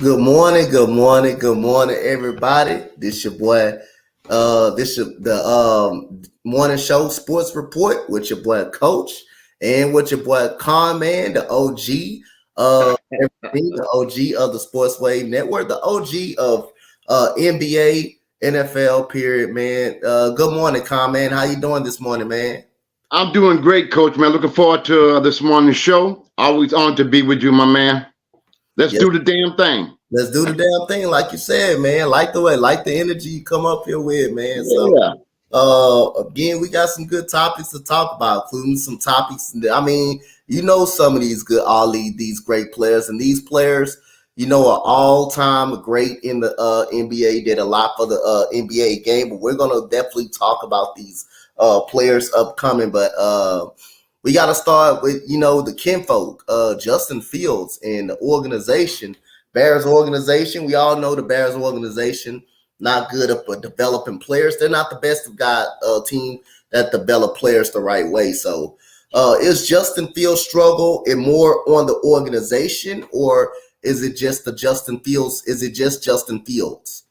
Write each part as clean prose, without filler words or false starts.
Good morning, everybody. This your boy. This your the morning show sports report with your boy Coach and with your boy Conn, man, the OG. Everything, the OG of the Sports Wave Network, the OG of NBA, NFL. Period, man. Good morning, Conn, man. How you doing this morning, man? I'm doing great, Coach, man. Looking forward to this morning's show. Always honored to be with you, my man. Let's Yes. do the damn thing. Let's do the damn thing, like you said, man. Like the energy you come up here with, man. So Yeah. again, we got some good topics to talk about, including some topics. I mean, some of these good, all these great players, and these players, are all time great in the NBA. Did a lot for the NBA game, but we're gonna definitely talk about these players upcoming. But we got to start with the kinfolk, Justin Fields and the organization, Bears organization. We all know the Bears organization not good at developing players. They're not the best of God team that develop players the right way. So, is Justin Fields struggle and more on the organization, or is it just the Justin Fields? Is it just Justin Fields?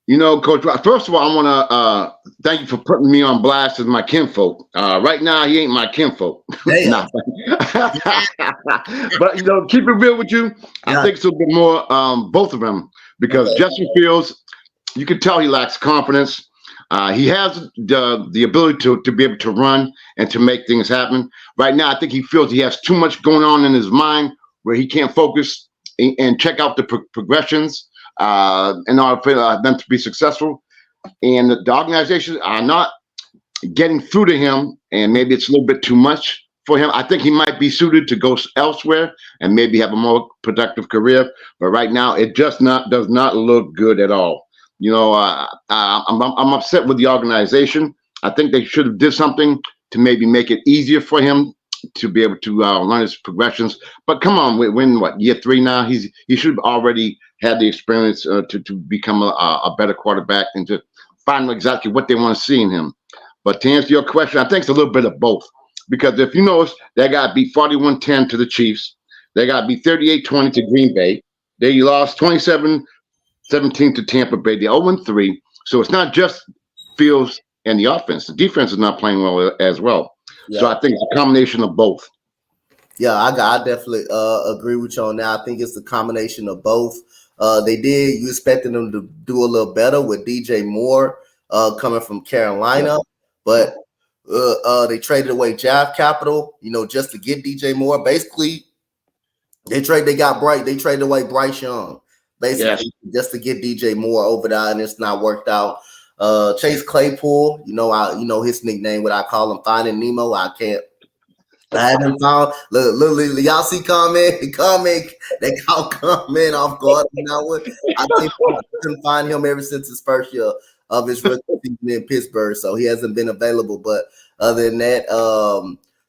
Coach, first of all, I want to thank you for putting me on blast as my kinfolk. Right now, he ain't my kinfolk. Damn. But, keep it real with you. I think it's a bit more both of them because Justin Fields, you can tell he lacks confidence. He has the ability to be able to run and to make things happen. Right now, I think he feels he has too much going on in his mind where he can't focus and check out the progressions in order for them to be successful. And the organizations are not getting through to him, and maybe it's a little bit too much for him. I think he might be suited to go elsewhere and maybe have a more productive career. But right now, it just does not look good at all. I'm upset with the organization. I think they should have did something to maybe make it easier for him to be able to learn his progressions. But come on, we're what, year 3 now? He should have already had the experience to become a better quarterback and to find exactly what they want to see in him. But to answer your question, I think it's a little bit of both. Because if you notice, they got beat 41-10 to the Chiefs. They got beat 38-20 to Green Bay. They lost 27-17 to Tampa Bay. They're 0-3. So it's not just Fields and the offense. The defense is not playing well as well. Yeah. So I think it's a combination of both. Yeah, I definitely agree with you on that. I think it's the combination of both. You expected them to do a little better with DJ Moore coming from Carolina, but they traded away draft capital, just to get DJ Moore. Basically, they traded away Bryce Young, basically, just to get DJ Moore over there, and it's not worked out. Chase Claypool, his nickname, what I call him, Finding Nemo. I haven't found. Look, y'all see comment. They call comment off guard. I think I couldn't find him ever since his first year of his rookie season in Pittsburgh, so he hasn't been available. But other than that,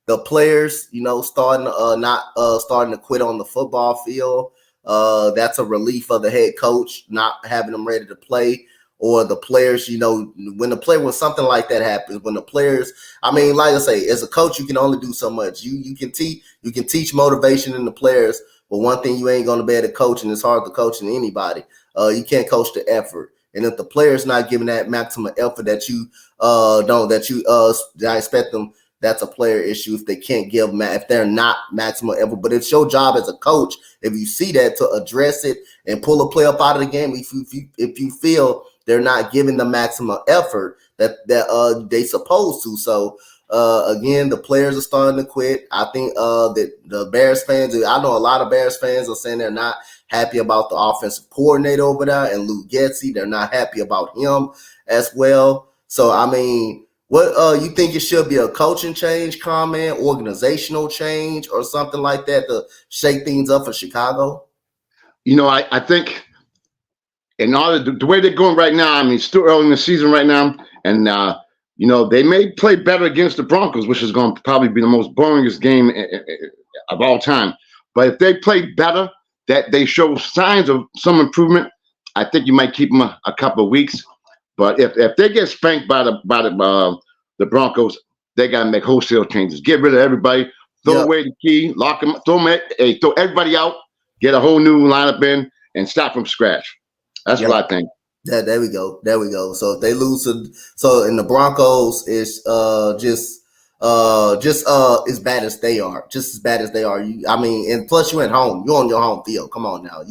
the players, starting to quit on the football field. That's a relief for the head coach not having them ready to play. Or the players, when something like that happens, when the players, like I say, as a coach, you can only do so much. You can teach motivation in the players, but one thing you ain't gonna be able to coach, and it's hard to coach in anybody. You can't coach the effort, and if the player's not giving that maximum effort that you I expect them, that's a player issue if they can't give if they're not maximum effort. But it's your job as a coach, if you see that, to address it and pull a player up out of the game if you feel they're not giving the maximum effort that they supposed to. So again, the players are starting to quit. I think that the Bears fans, I know a lot of Bears fans are saying they're not happy about the offensive coordinator over there and Luke Getsy. They're not happy about him as well. So what you think it should be a coaching change, organizational change, or something like that to shake things up for Chicago? I think in order the way they're going right now, it's still early in the season right now, and they may play better against the Broncos, which is going to probably be the most boringest game of all time. But if they play better, that they show signs of some improvement, I think you might keep them a couple of weeks. But if they get spanked by the Broncos, they got to make wholesale changes. Get rid of everybody, throw away the key, lock them, throw everybody out, get a whole new lineup in, and start from scratch. That's what I think. Yeah, there we go. So if they lose so in the Broncos is just as bad as they are. Just as bad as they are. And plus you're at home. You're on your home field. Come on now.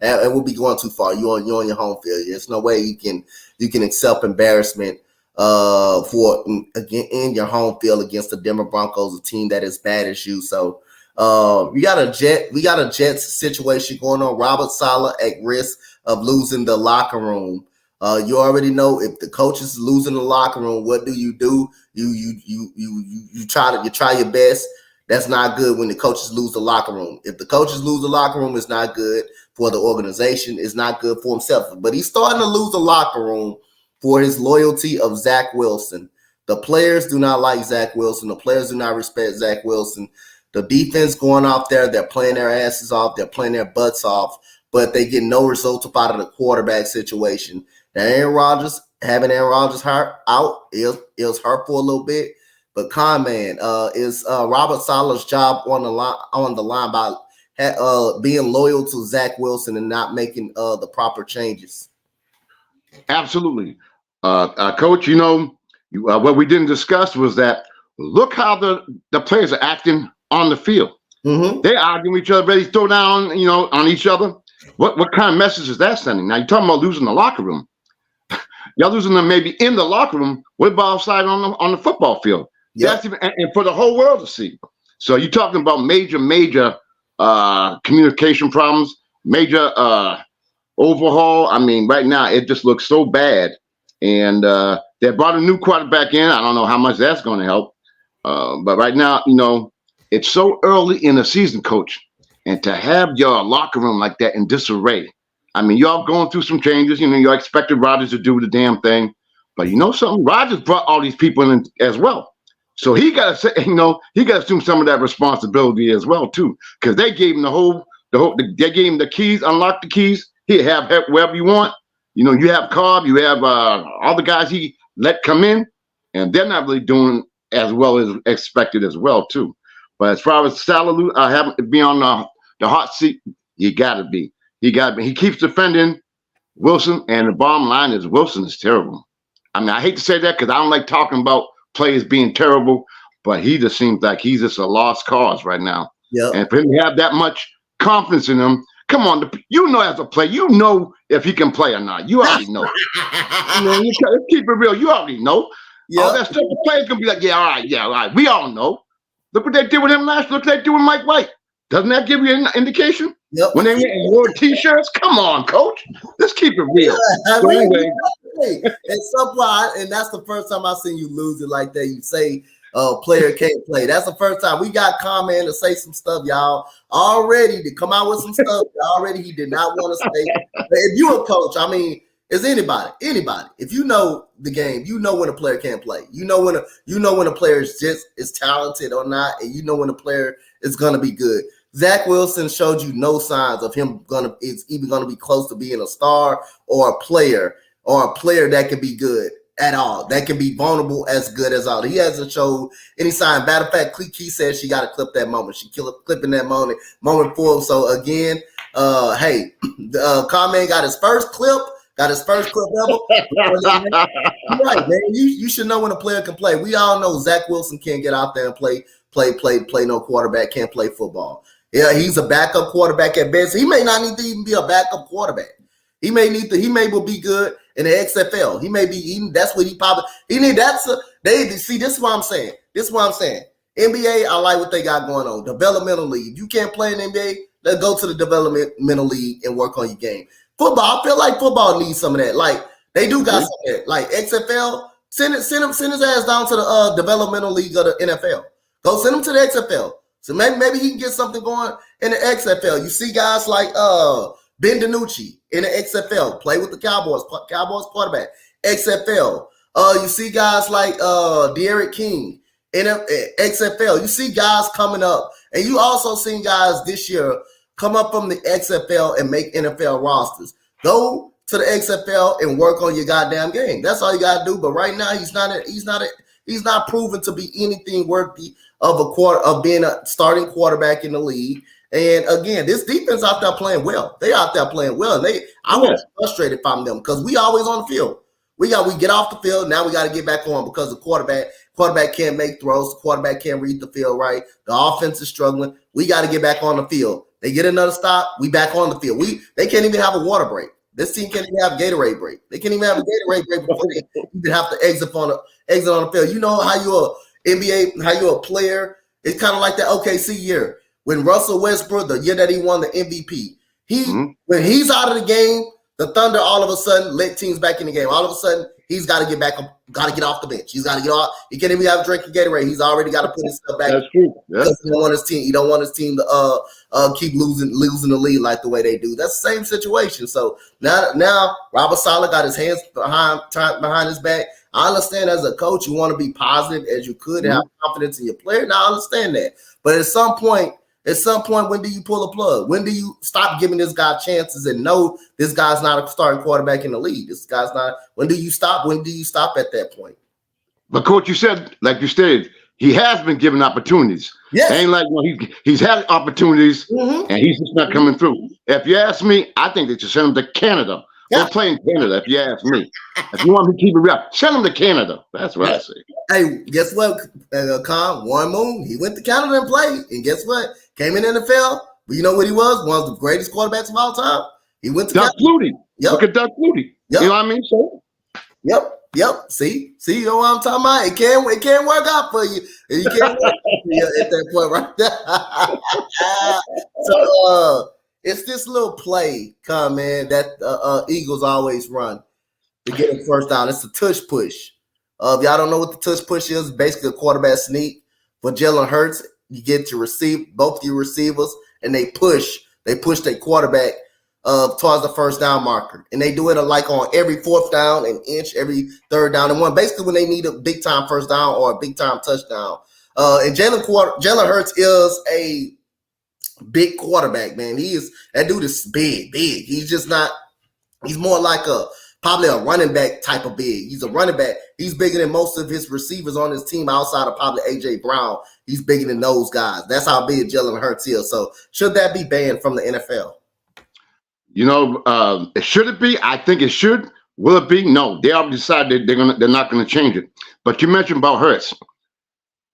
It will be going too far. You're on your home field. There's no way you can accept embarrassment in your home field against the Denver Broncos, a team that is bad as you. So we got a Jets situation going on. Robert Saleh at risk of losing the locker room. You already know if the coach is losing the locker room, what do? You try your best. That's not good when the coaches lose the locker room. If the coaches lose the locker room, it's not good for the organization. It's not good for himself. But he's starting to lose the locker room for his loyalty of Zach Wilson. The players do not like Zach Wilson. The players do not respect Zach Wilson. The defense going out there, they're playing their asses off. They're playing their butts off, but they get no results out of the quarterback situation. Now, having Aaron Rodgers out is hurtful a little bit. But Conn, man, is Robert Saleh's job on the line by being loyal to Zach Wilson and not making the proper changes? Absolutely. Coach, what we didn't discuss was that look how the players are acting on the field. Mm-hmm. They're arguing with each other, ready to throw down, on each other. What kind of message is that sending? Now, you're talking about losing the locker room. Y'all losing them maybe in the locker room. What about outside on the football field? Yep. That's even, and for the whole world to see. So you're talking about major communication problems, major overhaul. I mean, right now it just looks so bad. And they brought a new quarterback in. I don't know how much that's going to help. But right now, it's so early in the season, Coach, and to have your locker room like that in disarray. I mean, y'all going through some changes. You expected Rodgers to do the damn thing, but something. Rodgers brought all these people in as well, so he got to say, he got to assume some of that responsibility as well too, because they gave him they gave him the keys, unlock the keys. He have wherever you want. You have Cobb, you have all the guys he let come in, and they're not really doing as well as expected as well too. But as far as Saleh having to be on the hot seat, you got to be. He keeps defending Wilson, and the bottom line is Wilson is terrible. I mean, I hate to say that because I don't like talking about players being terrible, but he just seems like he's just a lost cause right now. Yep. And for him to have that much confidence in him, come on, as a player, if he can play or not. You already know. You keep it real. You already know. Yep. All that stuff, the players going to be like, all right. We all know. Look what they did with him last year. Look what they did with Mike White. Doesn't that give you an indication? Yep. When they wore T-shirts, come on, Coach. Let's keep it real. So anyway, at some point, and that's the first time I've seen you lose it like that. You say player can't play. That's the first time we got Conn to say some stuff, y'all. Already to come out with some stuff. Already he did not want to say. But if you a coach, I mean, is anybody. If you know the game, you know when a player can't play. You know when a player is talented or not, and you know when a player is gonna be good. Zach Wilson showed you no signs of him is even gonna be close to being a star or a player that can be good at all, that can be vulnerable as good as all. He hasn't showed any sign. Matter of fact, Key said she got to clip that moment. She clipping that moment for him. So again, Conn got his first clip. Ever. Right, man. You should know when a player can play. We all know Zach Wilson can't get out there and play no quarterback, can't play football. Yeah, he's a backup quarterback at best. He may not need to even be a backup quarterback. He may will be good in the XFL. He may be that's what he probably he need. This is what I'm saying. NBA, I like what they got going on. Developmental league. If you can't play in the NBA, let's go to the developmental league and work on your game. Football, I feel like football needs some of that. Like they do got some of that. Like XFL, send his ass down to the developmental league of the NFL. Go send him to the XFL. So maybe he can get something going in the XFL. You see guys like Ben DiNucci in the XFL, play with the Cowboys quarterback, XFL. You see guys like Derek King in XFL. You see guys coming up, and you also seen guys this year come up from the XFL and make NFL rosters. Go to the XFL and work on your goddamn game. That's all you gotta do. But right now, he's not proven to be anything worthy of being a starting quarterback in the league. And again, this defense out there playing well. They out there playing well. And I was frustrated from them because we always on the field. We get off the field. Now we got to get back on because the quarterback can't make throws. The quarterback can't read the field right. The offense is struggling. We got to get back on the field. They get another stop. We back on the field. They can't even have a water break. This team can't even have a Gatorade break. They can't even have a Gatorade break before they even have to exit on the field. You know how you're NBA, how you're a player. It's kind of like that OKC year when Russell Westbrook, the year that he won the MVP. When he's out of the game, the Thunder all of a sudden let teams back in the game. All of a sudden, he's got to get back up, got to get off the bench. He's got to get off. He can't even have a drink of Gatorade. He's already got to put himself back. That's true. Yeah. He don't want his team. He don't want his team to keep losing the lead like the way they do. That's the same situation. So now Robert Saleh got his hands behind his back. I understand as a coach, you want to be positive as you could, have confidence in your player. Now I understand that, but at some point, when do you pull a plug? When do you stop giving this guy chances and know this guy's not a starting quarterback in the league? This guy's not. When do you stop? When do you stop at that point? But coach, you said, like you stated, he has been given opportunities. Yes. It ain't like he's had opportunities and he's just not coming through. If you ask me, I think they should send him to Canada. Go play in Canada, if you ask me. If you want me to keep it real, send him to Canada. That's what I say. Hey, guess what, Conn? Warren Moon, he went to Canada and played. And guess what? Came in the NFL. But you know what he was? One of the greatest quarterbacks of all time. He went to Doug Flutie. Yep. Look at Doug Flutie. Yep. You know what I mean? So. Yep. See, you know what I'm talking about? It can't work out for you. You can't work out for you at that point right there. So it's this little play, man, that Eagles always run to get a first down. It's a tush push. If y'all don't know what the tush push is, basically a quarterback sneak. For Jalen Hurts, you get to receive both your receivers, and they push their quarterback towards the first down marker. And they do it like on every fourth down, an inch, every third down and one, basically when they need a big time first down or a big time touchdown. And Jalen Hurts is a big quarterback, man. That dude is big. He's just not, he's more like probably a running back type of big. He's a running back. He's bigger than most of his receivers on his team outside of probably AJ Brown. He's bigger than those guys. That's how big Jalen Hurts is. So should that be banned from the NFL? You know, should it be? I think it should. Will it be? No. They already decided they're not going to change it. But you mentioned about Hurts.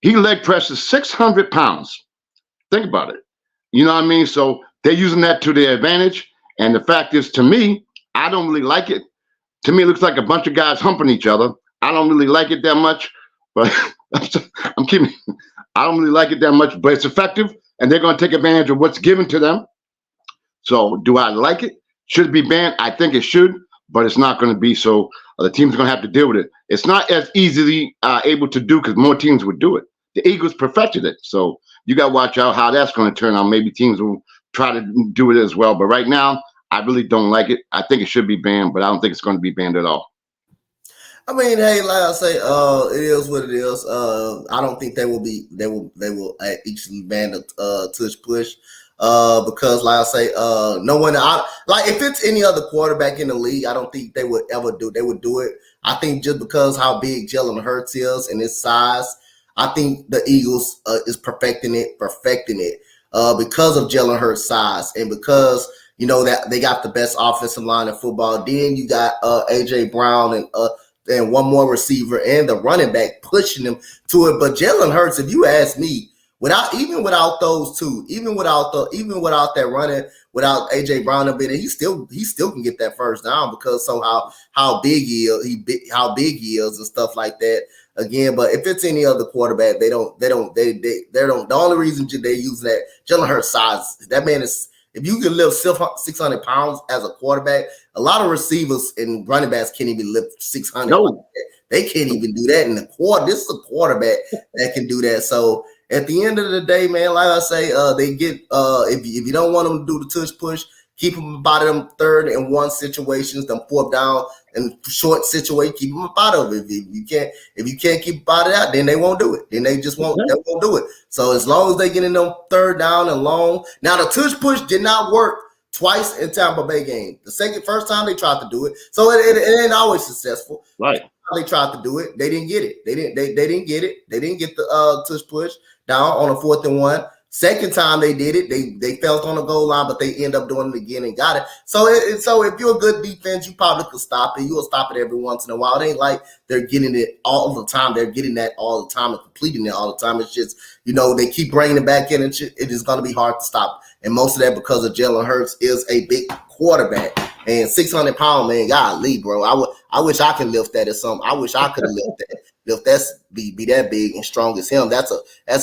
He leg presses 600 pounds. Think about it. You know what I mean? So they're using that to their advantage. And the fact is, to me, I don't really like it. To me, it looks like a bunch of guys humping each other. I don't really like it that much, but I'm kidding. I don't really like it that much, but it's effective, and they're going to take advantage of what's given to them. So do I like it? Should it be banned? I think it should, but it's not going to be. So the team's going to have to deal with it. It's not as easily able to do because more teams would do it. The Eagles perfected it. So you got to watch out how that's going to turn out. Maybe teams will try to do it as well. But right now, I really don't like it. I think it should be banned, but I don't think it's going to be banned at all. I mean, hey, like I say, it is what it is. I don't think they will actually ban the tush push. Because like I say, no one like if it's any other quarterback in the league, I don't think they would do it. I think just because how big Jalen Hurts is and his size, I think the Eagles is perfecting it because of Jalen Hurts' size and because you know that they got the best offensive line in football. Then you got AJ Brown and one more receiver and the running back pushing them to it. But Jalen Hurts, if you ask me, without those two, even without that running, without AJ Brown up in it, he still can get that first down because somehow how big he is and stuff like that. Again, but if it's any other quarterback, they don't. The only reason they use that Jalen Hurts size, that man is. If you can lift 600 pounds as a quarterback, a lot of receivers and running backs can't even lift 600. No. They can't even do that in the quarter. This is a quarterback that can do that. So at the end of the day, man, like I say, they get if you don't want them to do the tush push, keep them about them 3rd and 1 situations, them 4th down and short situation, keep them out of it. If you can't keep about it out, then they won't do it. Then they just won't. They won't do it. So as long as they get in them 3rd down and long. Now the tush push did not work twice in Tampa Bay game. First time they tried to do it, so it ain't always successful. Right. They tried to do it. They didn't get it. They didn't get it. They didn't get the tush push down on a 4th and 1. Second time they did it, they felt on the goal line, but they end up doing it again and got it. So if you're a good defense, you probably could stop it. You'll stop it every once in a while. It ain't like they're getting it all the time. They're getting that all the time and completing it all the time. It's just, they keep bringing it back in, and it is going to be hard to stop. And most of that because of Jalen Hurts is a big quarterback. And 600-pound man, golly, bro. I wish I could lift that or something. I wish I could lift that. If that's be that big and strong as him, that's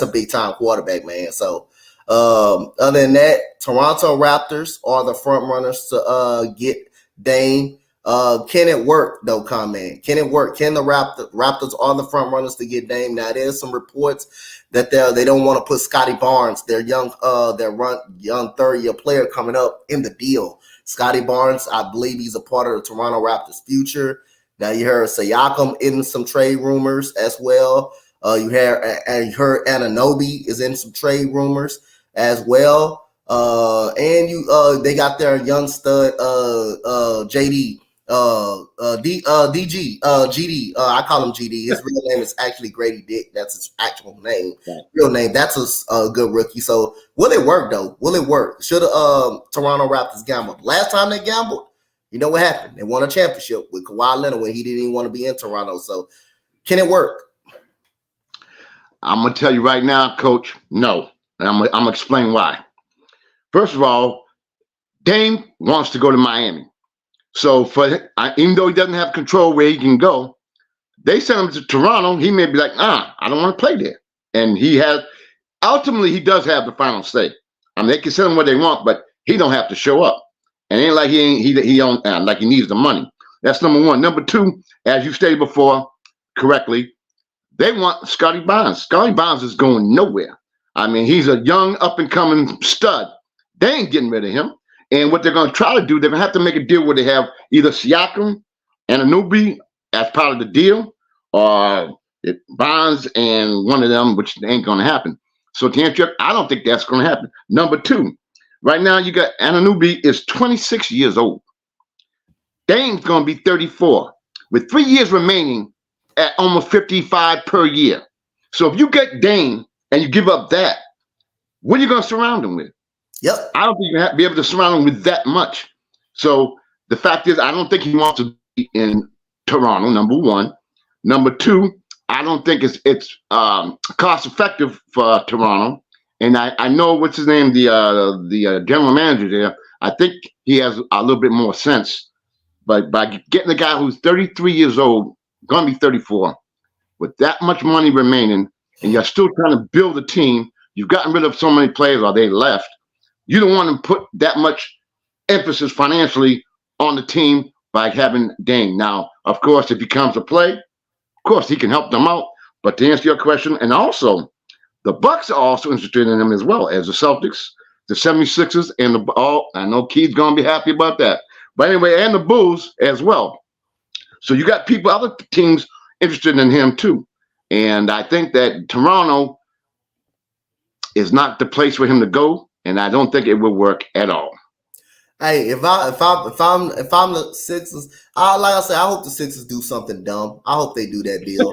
a big time quarterback, man. So other than that, Toronto Raptors are the front runners to get Dame. Can it work though, Conn? Can it work? Can the Raptors are the front runners to get Dame? Now there's some reports that they don't want to put Scotty Barnes, their young third-year player coming up, in the deal. Scotty Barnes, I believe he's a part of the Toronto Raptors' future. Now you heard Siakam in some trade rumors as well. You heard Anunoby is in some trade rumors as well. And they got their young stud JD GD. I call him GD. His real name is actually Grady Dick. That's his actual name. Real name. That's a good rookie. So will it work though? Will it work? Should Toronto Raptors gamble? Last time they gambled, you know what happened? They won a championship with Kawhi Leonard when he didn't even want to be in Toronto. So can it work? I'm gonna tell you right now, Coach. No, and I'm gonna explain why. First of all, Dame wants to go to Miami. So even though he doesn't have control where he can go, they send him to Toronto. He may be like, I don't want to play there. And ultimately he does have the final say. I mean, they can send him what they want, but he don't have to show up. And it ain't like he don't like he needs the money. That's number one. Number two, as you stated before correctly, they want Scotty Barnes. Scotty Barnes is going nowhere. I mean, he's a young up and coming stud. They ain't getting rid of him. And what they're going to try to do, they're going to have to make a deal where they have either Siakam and Anunoby as part of the deal, or Barnes and one of them, which ain't going to happen. So to answer, I don't think that's going to happen. Number two, right now you got Anunoby is 26 years old. Dame's going to be 34 with 3 years remaining at almost 55 per year. So if you get Dame and you give up that, what are you going to surround him with? Yep. I don't think you have to be able to surround him with that much. So the fact is, I don't think he wants to be in Toronto, number one. Number two, I don't think it's cost effective for Toronto. And I know what's his name, the general manager there. I think he has a little bit more sense. But by getting a guy who's 33 years old, going to be 34, with that much money remaining, and you're still trying to build a team, you've gotten rid of so many players, or they left. You don't want to put that much emphasis financially on the team by having Dame. Now, of course, if he comes to play, of course, he can help them out. But to answer your question, and also, the Bucks are also interested in him as well as the Celtics, the 76ers, and I know Keith's going to be happy about that. But anyway, and the Bulls as well. So you got other teams interested in him too. And I think that Toronto is not the place for him to go. And I don't think it will work at all. Hey, if I'm the Sixers, like I said, I hope the Sixers do something dumb. I hope they do that deal.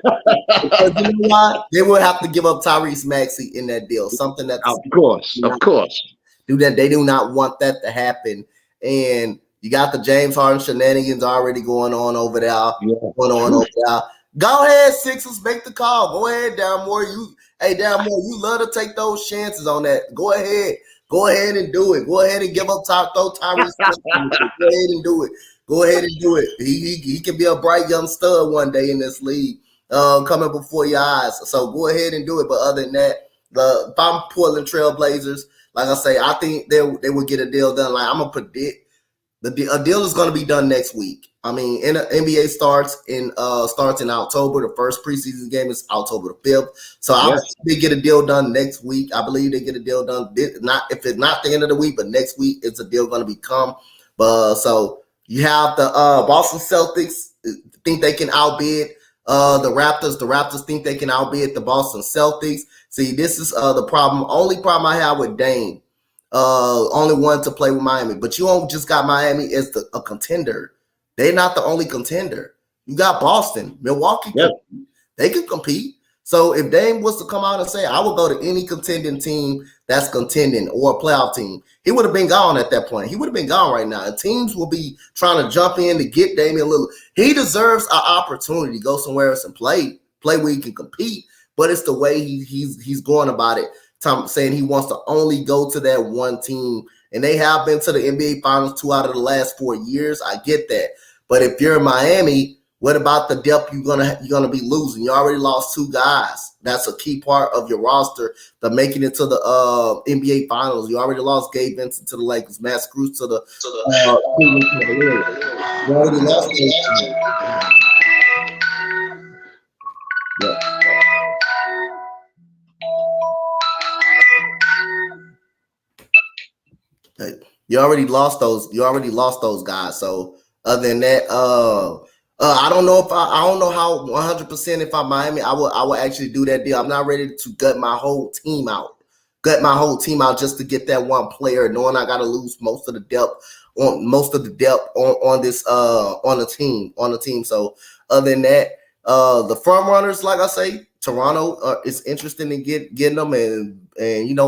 Because you know why? They will have to give up Tyrese Maxey in that deal. Something that of course do that. They do not want that to happen. And you got the James Harden shenanigans already going on over there. Go ahead, Sixers, make the call. Go ahead, Dammore. You love to take those chances on that. Go ahead. Go ahead and do it. Go ahead and give up Tyrese. Go ahead and do it. Go ahead and do it. He can be a bright young stud one day in this league, coming before your eyes. So go ahead and do it. But other than that, if I'm Portland Trail Blazers, like I say, I think they will get a deal done. Like I'm gonna predict a deal is going to be done next week. I mean, NBA starts in October. The first preseason game is October the 5th. So I believe they get a deal done next week. I believe they get a deal done. If it's not the end of the week, but next week it's a deal going to become. So you have the Boston Celtics think they can outbid the Raptors. The Raptors think they can outbid the Boston Celtics. See, this is the problem. Only problem I have with Dame. Only one to play with Miami, but you don't just got Miami as a contender. They're not the only contender. You got Boston, Milwaukee. They can compete. So if Dame was to come out and say, I will go to any contending team that's contending or a playoff team, he would have been gone at that point. He would have been gone right now. And teams will be trying to jump in to get Damian Lillard. He deserves an opportunity to go somewhere else and play where he can compete. But it's the way he's going about it. Saying he wants to only go to that one team. And they have been to the NBA Finals 2 out of the last 4 years. I get that. But if you're in Miami, what about the depth you're gonna be losing? You already lost 2 guys. That's a key part of your roster. The making it to the NBA Finals. You already lost Gabe Vincent to the Lakers, Matt Screws to the Cleveland Cavaliers. You already lost those. Yeah. You already lost those guys. So other than that, I don't know how 100% if I'm Miami, I will actually do that deal. I'm not ready to gut my whole team out just to get that one player, knowing I got to lose most of the depth on the team. So other than that, the front runners, like I say, Toronto is interested in getting them, and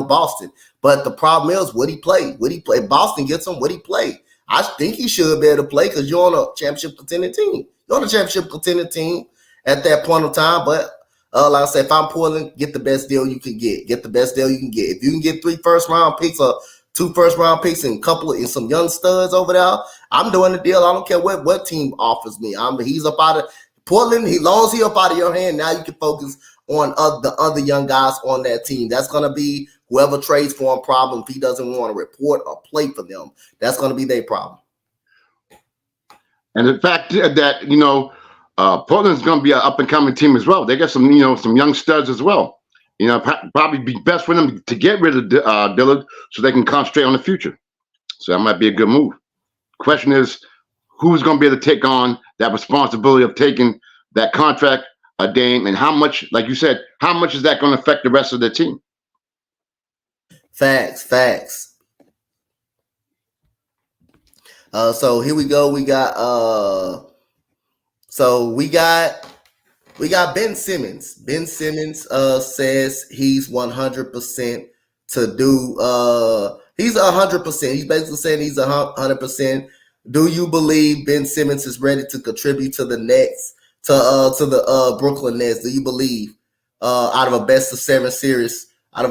Boston. But the problem is, would he play? If Boston gets him, would he play? I think he should be able to play because you're on a championship contending team. You're on a championship contending team at that point of time. But like I said, if I'm Portland, get the best deal you can get. Get the best deal you can get. If you can get 3 first-round picks or 2 first-round picks and some young studs over there, I'm doing the deal. I don't care what team offers me. He's up out of Portland. Long as he's up out of your hand, now you can focus on the other young guys on that team. That's going to be whoever trades for him problem. If he doesn't want to report or play for them, that's going to be their problem. And the fact that, Portland's going to be an up-and-coming team as well. They got some young studs as well. Probably be best for them to get rid of Dillard so they can concentrate on the future. So that might be a good move. Question is, who's going to be able to take on that responsibility of taking that contract, a Dame, and how much, like you said, how much is that going to affect the rest of the team? Facts. So here we go. We got Ben Simmons. Ben Simmons says he's 100% to do. He's 100%. He's basically saying he's 100%. Do you believe Ben Simmons is ready to contribute to the Nets, to the Brooklyn Nets? Do you believe out of a best of 7 series? Who's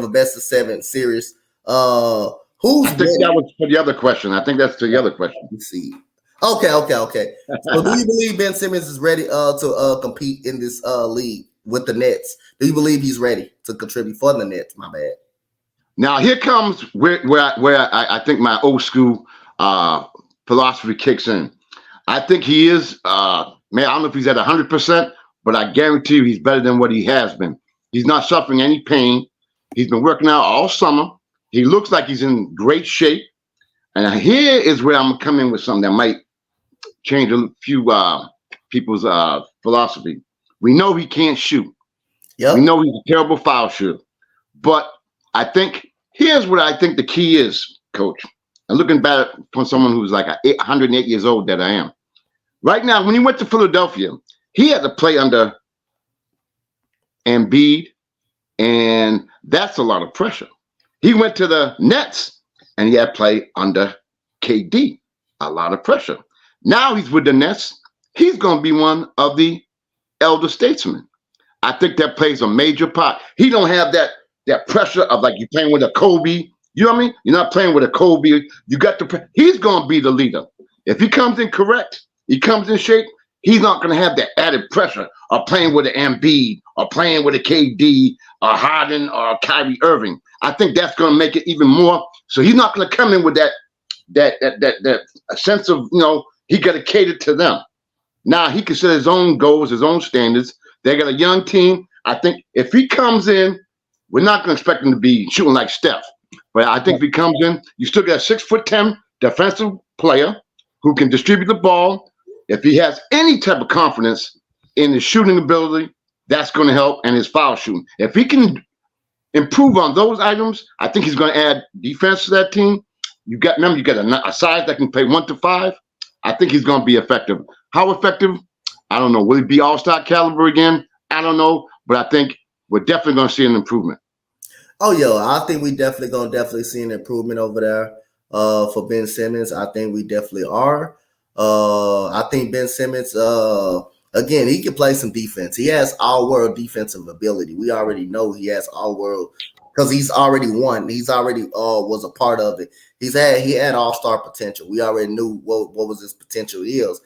I think that was for the other question. I think that's the other question. Let's see. Okay. So do you believe Ben Simmons is ready to compete in this league with the Nets? Do you believe he's ready to contribute for the Nets? My bad. Now here comes where I think my old school philosophy kicks in. I think he is, I don't know if he's at 100%, but I guarantee you he's better than what he has been. He's not suffering any pain. He's been working out all summer. He looks like he's in great shape. And here is where I'm coming with something that might change a few people's philosophy. We know he can't shoot. Yep. We know he's a terrible foul shooter. But I think here's what I think the key is, Coach. And looking back from someone who's like 108 years old that I am. Right now, when he went to Philadelphia, he had to play under Embiid, and that's a lot of pressure. He went to the Nets, and he had to play under KD, a lot of pressure. Now he's with the Nets. He's going to be one of the elder statesmen. I think that plays a major part. He don't have that pressure of like you're playing with a Kobe. You know what I mean? You're not playing with a Kobe. You got the. He's going to be the leader. If he comes in correct, he comes in shape. He's not going to have that added pressure of playing with an Embiid or playing with a KD or Harden or Kyrie Irving. I think that's going to make it even more. So he's not going to come in with that sense of, he got to cater to them. Now he can set his own goals, his own standards. They got a young team. I think if he comes in, we're not going to expect him to be shooting like Steph. But I think if he comes in, you still got a 6'10" defensive player who can distribute the ball. If he has any type of confidence in his shooting ability, that's going to help, and his foul shooting. If he can improve on those items, I think he's going to add defense to that team. You got a size that can play 1 to 5. I think he's going to be effective. How effective? I don't know. Will he be all-star caliber again? I don't know, but I think we're definitely going to see an improvement. Oh, yo, I think we definitely see an improvement over there. For Ben Simmons, I think we definitely are. I think Ben Simmons, again, he can play some defense. He has all world defensive ability. We already know he has all world because he's already won. He's already was a part of it. He had all star potential. We already knew what was his potential is.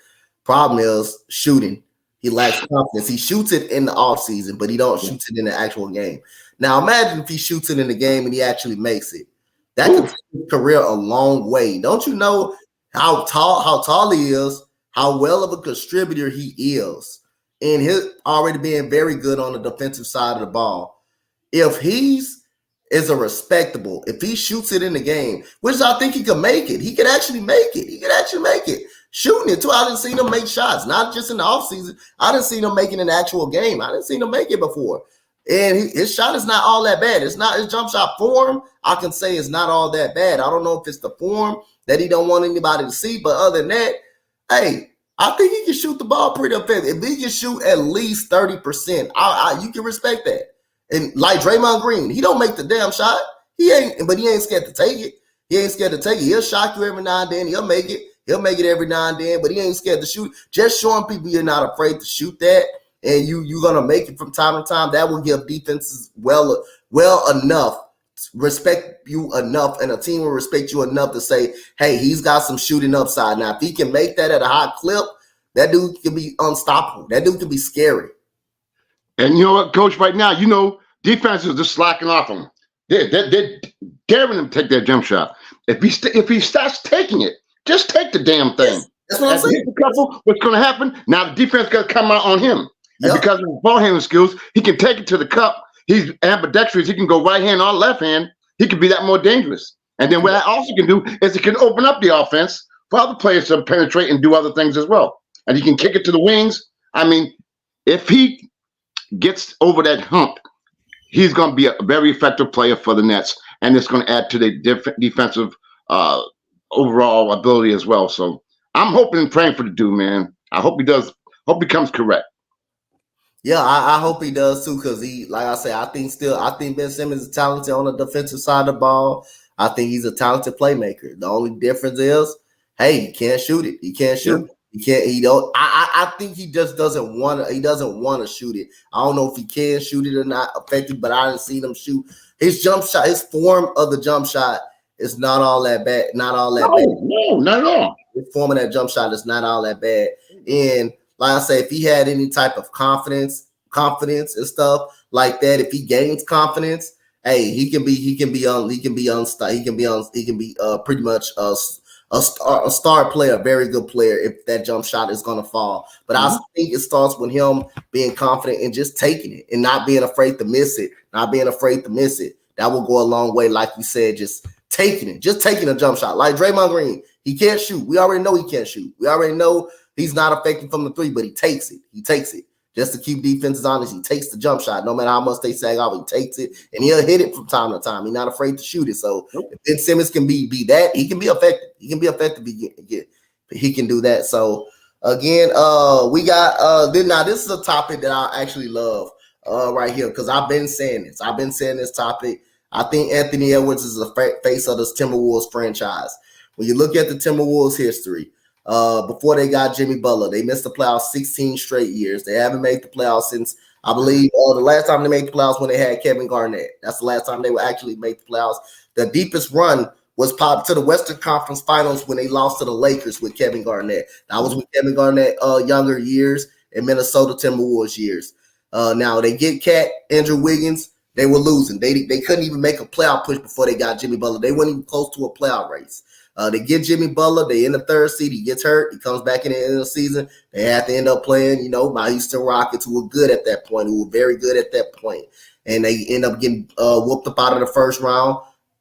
Problem is shooting. He lacks confidence. He shoots it in the off season, but he don't shoot it in the actual game. Now imagine if he shoots it in the game and he actually makes it. That could take his career a long way. Don't you know how tall he is, how well of a contributor he is, and his already being very good on the defensive side of the ball. If if he shoots it in the game, which I think he could make it. He could actually make it. Shooting it too. I didn't see him make shots, not just in the offseason. I didn't see him making an actual game. I didn't see him make it before. And his shot is not all that bad. It's not his jump shot form. I can say it's not all that bad. I don't know if it's the form that he don't want anybody to see, but other than that, hey, I think he can shoot the ball pretty effective. If he can shoot at least 30%, you can respect that. And like Draymond Green, he don't make the damn shot. But he ain't scared to take it. He'll shock you every now and then. He'll make it every now and then, but he ain't scared to shoot. Just showing people you're not afraid to shoot that, and you're gonna make it from time to time. That will give defenses well enough, respect you enough, and a team will respect you enough to say, hey, he's got some shooting upside. Now, if he can make that at a high clip, that dude can be unstoppable. That dude can be scary. And you know what, Coach? Right now, defense is just slacking off him. They're daring him to take that jump shot. If he starts taking it, just take the damn thing. Yes, that's what I'm saying. What's going to happen? Now the defense got to come out on him. Yep. And because of his ball handling skills, he can take it to the cup. He's ambidextrous. He can go right hand or left hand. He can be that more dangerous. And then what I also can do is it can open up the offense for other players to penetrate and do other things as well. And he can kick it to the wings. I mean, if he gets over that hump, he's going to be a very effective player for the Nets. And it's going to add to the defensive overall ability as well. So I'm hoping and praying for the dude, man. I hope he does. Hope he comes correct. Yeah, I hope he does too, because like I say, I think Ben Simmons is talented on the defensive side of the ball. I think he's a talented playmaker. The only difference is, hey, he can't shoot it. He can't shoot it. He can't. He don't. I think he just doesn't want to. He doesn't want to shoot it. I don't know if he can shoot it or not effective, but I didn't see him shoot his jump shot. His form of the jump shot is not all that bad. Not all that bad. No, not at all. His form of that jump shot is not all that bad. And like I say, if he had any type of confidence and stuff like that, if he gains confidence, hey, he can be pretty much a star player, a very good player if that jump shot is going to fall. But I think it starts with him being confident and just taking it and not being afraid to miss it. That will go a long way. Like you said, just taking a jump shot. Like Draymond Green, he can't shoot. We already know he can't shoot. We already know he's not effective from the three, but he takes it. Just to keep defenses honest, he takes the jump shot. No matter how much they sag off, he takes it, and he'll hit it from time to time. He's not afraid to shoot it. So if Ben Simmons can be that, he can be effective. He can do that. So again, we got now this is a topic that I actually love right here, because I've been saying this topic. I think Anthony Edwards is the face of this Timberwolves franchise. When you look at the Timberwolves history, before they got Jimmy Butler, they missed the playoffs 16 straight years. They haven't made the playoffs since, I believe, the last time they made the playoffs when they had Kevin Garnett. That's the last time they would actually make the playoffs. The deepest run was popped to the Western Conference Finals when they lost to the Lakers with Kevin Garnett. That was with Kevin Garnett younger years and Minnesota Timberwolves years. Now they get Andrew Wiggins. They were losing. They couldn't even make a playoff push before they got Jimmy Butler. They weren't even close to a playoff race. They get Jimmy Butler. They in the third seed. He gets hurt. He comes back in the end of the season. They have to end up playing, my Houston Rockets, who were good at that point, who were very good at that point. And they end up getting whooped up out of the first round.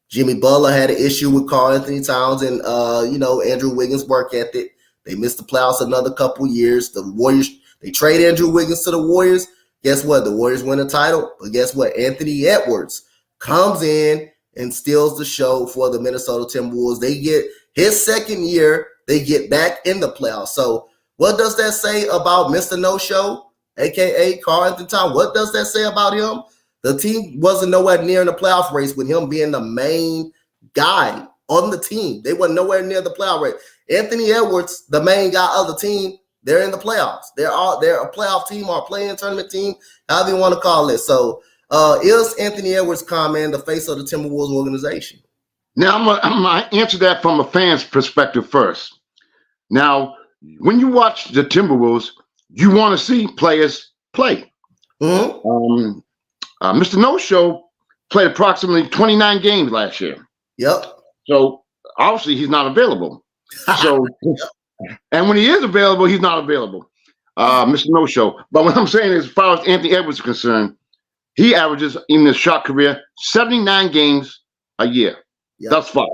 Jimmy Butler had an issue with Karl Anthony Towns and, Andrew Wiggins' work ethic. They missed the playoffs another couple years. The Warriors, they trade Andrew Wiggins to the Warriors. Guess what? The Warriors win a title. But guess what? Anthony Edwards comes in and steals the show for the Minnesota Timberwolves. They get his second year. They get back in the playoffs. So what does that say about Mr. No-Show, a.k.a. Karl Anthony Towns? What does that say about him? The team wasn't nowhere near in the playoff race with him being the main guy on the team. They were nowhere near the playoff race. Anthony Edwards, the main guy of the team, they're in the playoffs. They're a playoff team or a play-in tournament team, however you want to call it. So is Anthony Edwards, man, the face of the Timberwolves organization? Now, I'm going to answer that from a fan's perspective first. Now, when you watch the Timberwolves, you want to see players play. Mm-hmm. Mr. No-Show played approximately 29 games last year. Yep. So, obviously, he's not available. So, and when he is available, he's not available. Mr. No-Show. But what I'm saying is, as far as Anthony Edwards is concerned, he averages, in his short career, 79 games a year. Yep. Thus far.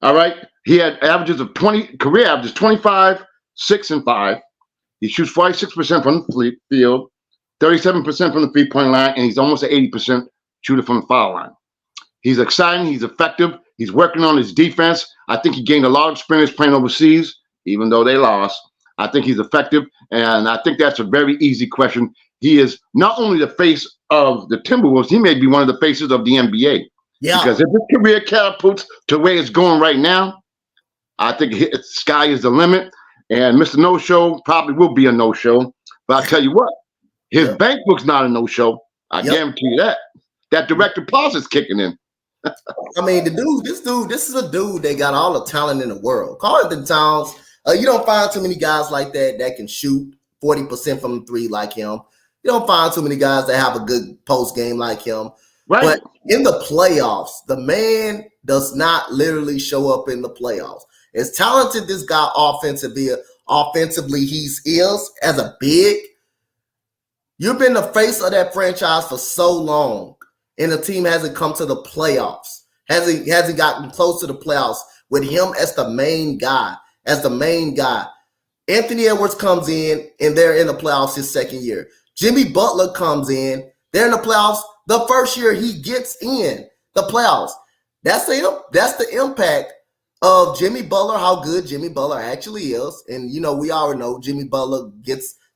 All right. He had averages of career averages 25, 6, and 5. He shoots 46% from the field, 37% from the three-point line, and he's almost an 80% shooter from the foul line. He's exciting. He's effective. He's working on his defense. I think he gained a lot of experience playing overseas, even though they lost. I think he's effective, and I think that's a very easy question. He is not only the face of the Timberwolves, he may be one of the faces of the NBA. Yeah. Because if his career catapults to where it's going right now, I think the sky is the limit. And Mr. No-Show probably will be a no-show. But I'll tell you what, his bank book's not a no-show. I guarantee you that. That direct deposit's kicking in. I mean, this is a dude that got all the talent in the world. Karl Anthony Towns, you don't find too many guys like that can shoot 40% from the three like him. You don't find too many guys that have a good post game like him. Right. But in the playoffs, the man does not literally show up in the playoffs. As talented this guy offensively he is as a big, you've been the face of that franchise for so long, and the team hasn't come to the playoffs. Hasn't gotten close to the playoffs with him as the main guy. Anthony Edwards comes in, and they're in the playoffs his second year. Jimmy Butler comes in, they're in the playoffs the first year he gets in the playoffs. That's the impact of Jimmy Butler, how good Jimmy Butler actually is. And, we already know Jimmy Butler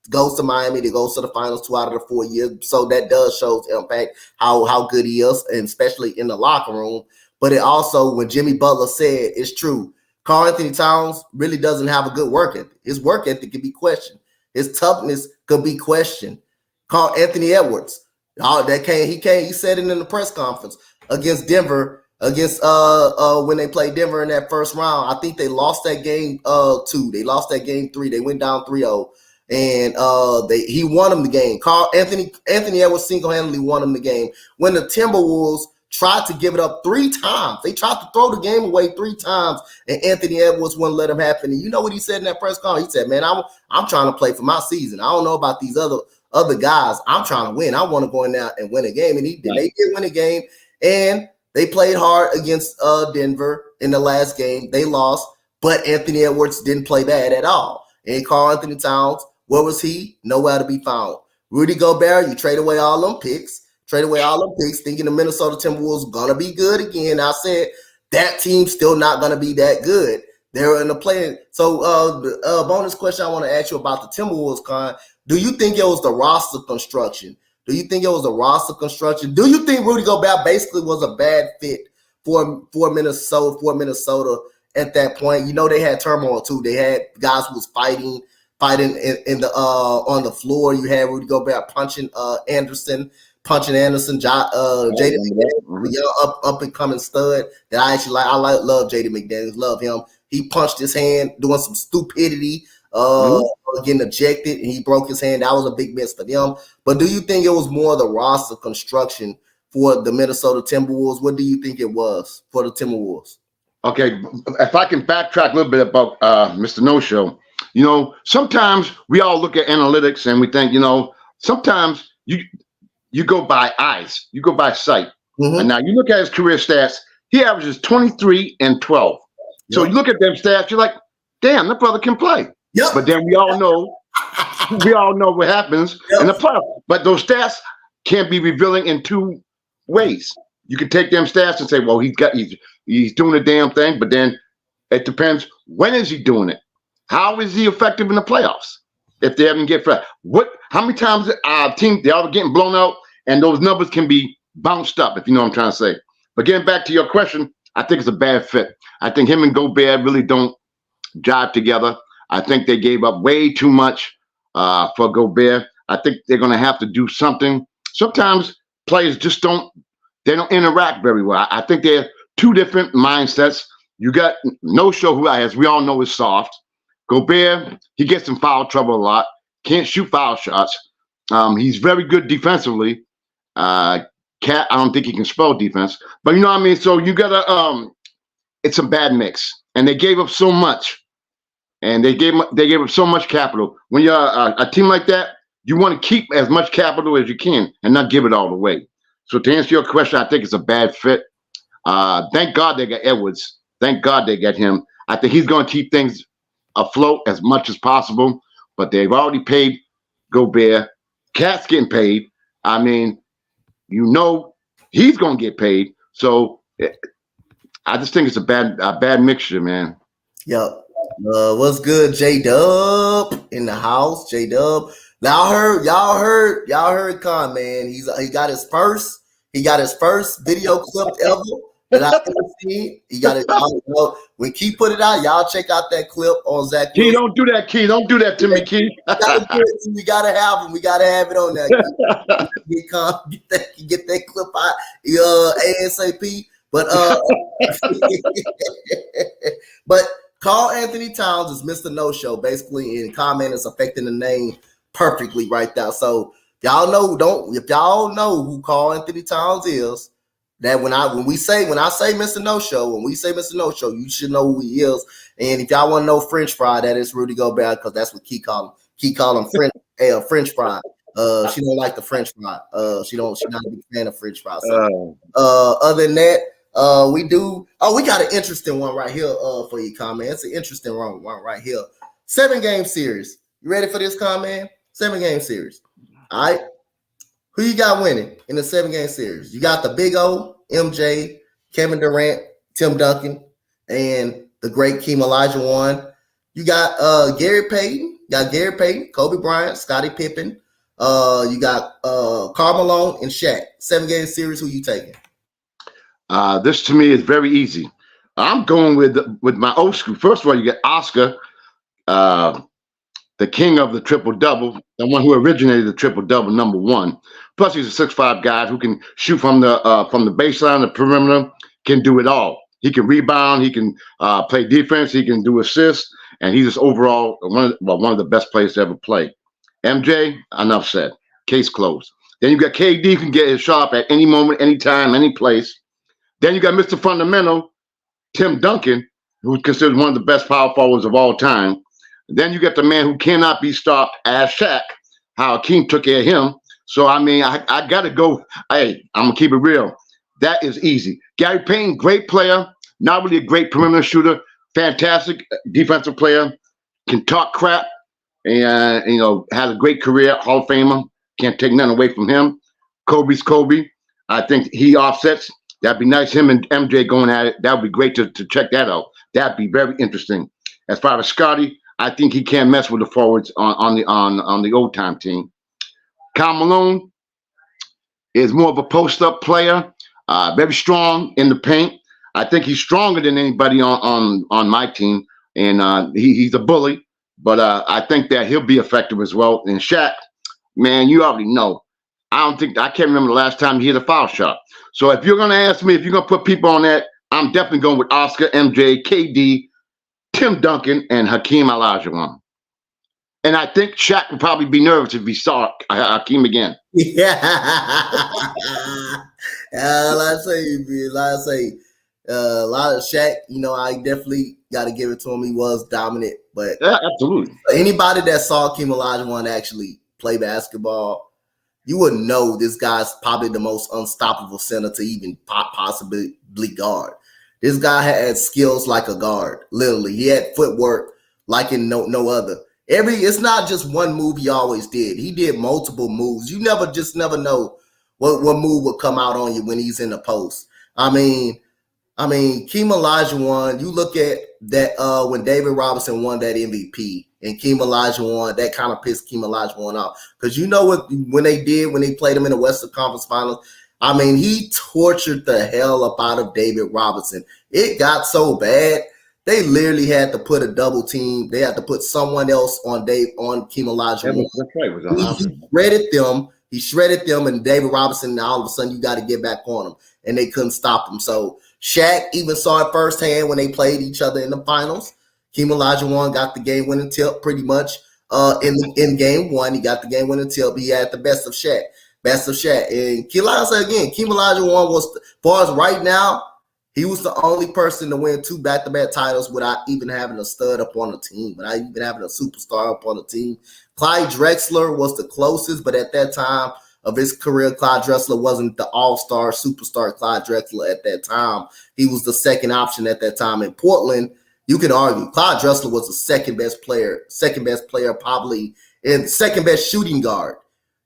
goes to Miami, they goes to the finals 2 out of the 4 years. So that does show impact, how good he is, and especially in the locker room. But it also, when Jimmy Butler said, it's true, Karl Anthony Towns really doesn't have a good work ethic. His work ethic can be questioned. His toughness could be questioned. Karl Anthony Edwards, he said it in the press conference against Denver, when they played Denver in that first round. I think they lost that game 2. They lost that game 3. They went down 3-0, and he won them the game. Anthony Edwards single-handedly won them the game. When the Timberwolves tried to give it up 3 times, they tried to throw the game away 3 times, and Anthony Edwards wouldn't let them happen. And you know what he said in that press conference? He said, "Man, I'm trying to play for my season. I don't know about these other guys. I'm trying to win. I want to go in there and win a game." And they did win a game, and they played hard against Denver in the last game. They lost, but Anthony Edwards didn't play bad at all. And Karl Anthony Towns, where was he? Nowhere to be found. Rudy Gobert, you trade away all them picks, thinking the Minnesota Timberwolves going to be good again. I said that team's still not going to be that good. They're in the play. So bonus question I want to ask you about the Timberwolves, Conn. Do you think it was the roster construction? Do you think Rudy Gobert basically was a bad fit for Minnesota at that point? They had turmoil too. They had guys who was fighting in the on the floor. You had Rudy Gobert punching Anderson, Jaden McDaniels, young up and coming stud that I actually like. Love Jaden McDaniels, love him. He punched his hand doing some stupidity. Getting ejected, and he broke his hand. That was a big miss for them. But do you think it was more the roster construction for the Minnesota Timberwolves? What do you think it was for the Timberwolves? Okay, if I can backtrack a little bit about Mr. No-Show, sometimes we all look at analytics and we think, sometimes you go by eyes, you go by sight. Mm-hmm. And now you look at his career stats, he averages 23 and 12. Yep. So you look at them stats, you're like, damn, that brother can play. Yep. But then we all know what happens in the playoffs. But those stats can be revealing in 2 ways. You can take them stats and say, well, he's doing a damn thing, but then it depends, when is he doing it? How is he effective in the playoffs? If they haven't get flat. How many times teams they are getting blown out, and those numbers can be bounced up, if you know what I'm trying to say. But getting back to your question, I think it's a bad fit. I think him and Gobert really don't jive together. I think they gave up way too much for Gobert. I think they're going to have to do something. Sometimes players just don't interact very well. I think they're two different mindsets. You got No-Show, who, as we all know, is soft. Gobert, he gets in foul trouble a lot. Can't shoot foul shots. He's very good defensively. Cat, I don't think he can spell defense, but you know what I mean. So you gotta. It's a bad mix, and they gave up so much, and they gave up so much capital. When you're a team like that, you want to keep as much capital as you can and not give it all away. So to answer your question, I think it's a bad fit. Thank God they got Edwards. Thank God they got him. I think he's going to keep things afloat as much as possible. But they've already paid Gobert. Cat's getting paid. I mean, he's going to get paid. So I just think it's a bad mixture, man. Yep. What's good, J-Dub in the house? J-Dub. Now y'all heard Conn, man. He got his first video clip ever that I ever seen. He got it. When Key put it out, y'all check out that clip on Zach. Key, don't do that, Key. Don't do that to me, Key. We gotta have him. We gotta have it on that. Get that clip out ASAP. But Karl Anthony Towns is Mr. No-Show, basically, and comment is affecting the name perfectly right now. So y'all know, if y'all know who Karl Anthony Towns is, that when I say Mr. No-Show, you should know who he is. And if y'all want to know French fry, that is Rudy Gobert, because that's what Key call him. Key call him French fry. She don't like the French fry. She's not a big fan of French fries. So, other than that, we got an interesting one right here for you, comment. It's an interesting one right here. 7-game series. You ready for this, comment? 7-game series. All right. Who you got winning in the 7-game series? You got the Big O, MJ, Kevin Durant, Tim Duncan, and the great Keem Olajuwon. You got Gary Payton. Kobe Bryant, Scottie Pippen. You got Karl Malone and Shaq. 7-game series. Who you taking? This to me is very easy. I'm going with my old school. First of all, you get Oscar, the king of the triple-double, the one who originated the triple-double, number one. Plus, he's a 6'5" guy who can shoot from the baseline, the perimeter, can do it all. He can rebound, he can play defense, he can do assists, and he's just overall one of the best players to ever play. MJ, enough said. Case closed. Then you got KD, who can get his shot at any moment, any time, any place. Then you got Mr. Fundamental, Tim Duncan, who's considered one of the best power forwards of all time. Then you got the man who cannot be stopped as Shaq, how Hakeem took care of him. So, I mean, I got to go. Hey, I'm going to keep it real. That is easy. Gary Payton, great player, not really a great perimeter shooter, fantastic defensive player, can talk crap, and, has a great career, Hall of Famer. Can't take nothing away from him. Kobe's Kobe. I think he offsets. That'd be nice. Him and MJ going at it. That would be great to check that out. That'd be very interesting. As far as Scottie, I think he can't mess with the forwards on the old time team. Karl Malone is more of a post-up player, very strong in the paint. I think he's stronger than anybody on my team, and he's a bully. But I think that he'll be effective as well. And Shaq, man, you already know. I can't remember the last time he hit a foul shot. So if you're going to ask me, if you're going to put people on that, I'm definitely going with Oscar, MJ, KD, Tim Duncan, and Hakeem Olajuwon. And I think Shaq would probably be nervous if he saw Hakeem again. Yeah. Like I say, a lot of Shaq, I definitely got to give it to him. He was dominant. But yeah, absolutely. Anybody that saw Hakeem Olajuwon actually play basketball, you wouldn't know this guy's probably the most unstoppable center to even possibly guard. This guy had skills like a guard, literally. He had footwork like in no other. It's not just one move he always did. He did multiple moves. You never know what move would come out on you when he's in the post. I mean, Keem Olajuwon, you look at that when David Robinson won that MVP and Keem Olajuwon, that kind of pissed Keem Olajuwon off. Because when they played him in the Western Conference Finals, I mean, he tortured the hell up out of David Robinson. It got so bad, they literally had to put a double team. They had to put someone else on Keem Olajuwon. That's right. He shredded them, and David Robinson, now all of a sudden you got to get back on him, and they couldn't stop him. So Shaq even saw it firsthand when they played each other in the finals. Keem Olajuwon got the game-winning tip pretty much in game one. He got the game-winning tip. He had the best of Shaq. And like I said again, Keem Olajuwon was, as far as right now, he was the only person to win 2 back-to-back titles without even having a stud up on the team, without even having a superstar up on the team. Clyde Drexler was the closest, but at that time of his career, Clyde Drexler wasn't the all-star superstar Clyde Drexler at that time. He was the second option at that time. In Portland, you could argue Clyde Drexler was the second best player probably, and second best shooting guard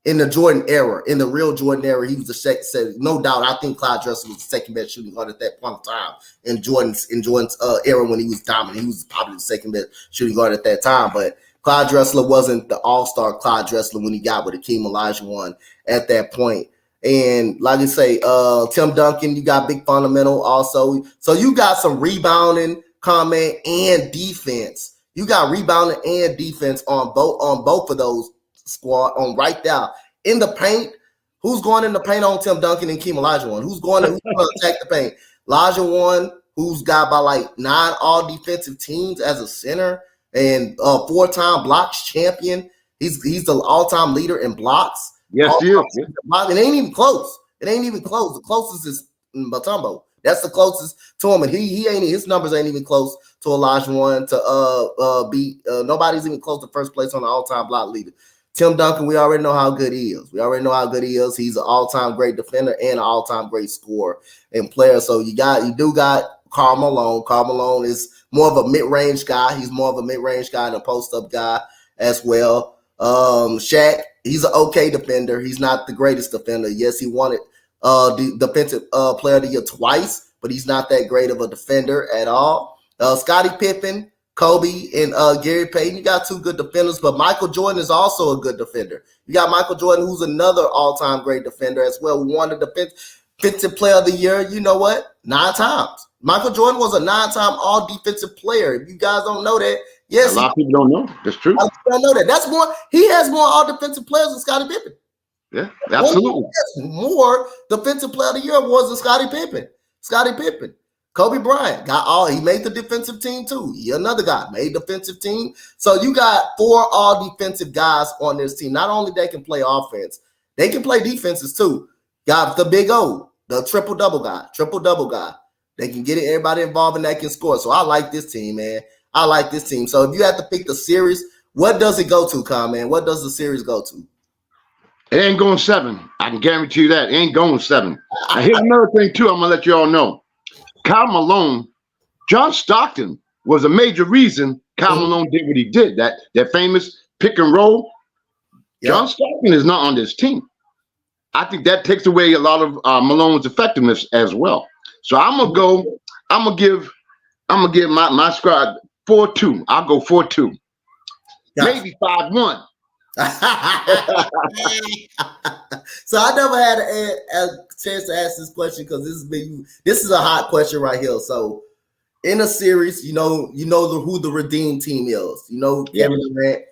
in the Jordan era. In the real Jordan era, he was the second. No doubt, I think Clyde Drexler was the second best shooting guard at that point in time in Jordan's era when he was dominant. He was probably the second best shooting guard at that time, but Clyde Drexler wasn't the all-star Clyde Drexler when he got with Hakeem Olajuwon at that point. And like I say, Tim Duncan, you got big fundamental also. So you got some rebounding, comment, and defense. You got rebounding and defense on both of those squad on right there in the paint. Who's going in the paint on Tim Duncan and Hakeem Olajuwon? Who's going to attack the paint? Olajuwon, who's got by like 9 all defensive teams as a center and 4-time blocks champion. He's the all-time leader in blocks. Yes, he is. It ain't even close. The closest is Mutombo. That's the closest to him, and he ain't, his numbers ain't even close to Olajuwon to beat. Nobody's even close to first place on the all-time block leader. Tim Duncan, we already know how good he is. He's an all-time great defender and an all-time great scorer and player. So you do got Karl Malone. Karl Malone is more of a mid-range guy. He's more of a mid-range guy and a post-up guy as well. Shaq, he's an okay defender. He's not the greatest defender. Yes, he won it the defensive player of the year twice, but he's not that great of a defender at all. Scottie Pippen, Kobe, and Gary Payton, you got 2 good defenders, but Michael Jordan is also a good defender. You got Michael Jordan, who's another all-time great defender as well. Won the defensive player of the year, you know what? 9 times. Michael Jordan was a 9-time all-defensive player. If you guys don't know that, yes. A lot of people don't know. That's true. I don't know that. That's more. He has more all-defensive players than Scottie Pippen. Yeah, absolutely. More defensive player of the year awards than Scottie Pippen. Kobe Bryant he made the defensive team too. He another guy made defensive team. So you got 4 all defensive guys on this team. Not only they can play offense, they can play defenses too. Got the big O, the triple double guy. They can get everybody involved and that can score. So I like this team, man. So if you have to pick the series, what does it go to, Conn, man? What does the series go to? It ain't going 7. I can guarantee you that. It ain't going 7. Here's another thing, too, I'm going to let you all know. Karl Malone, John Stockton was a major reason Karl Malone did what he did. That famous pick and roll. Yep. John Stockton is not on this team. I think that takes away a lot of Malone's effectiveness as well. So I'm gonna give my squad 4-2. I'll go 4-2. Maybe 5-1. So I never had a chance to ask this question because this is a hot question right here. So in a series, you know who the redeem team is. You know Kevin Durant,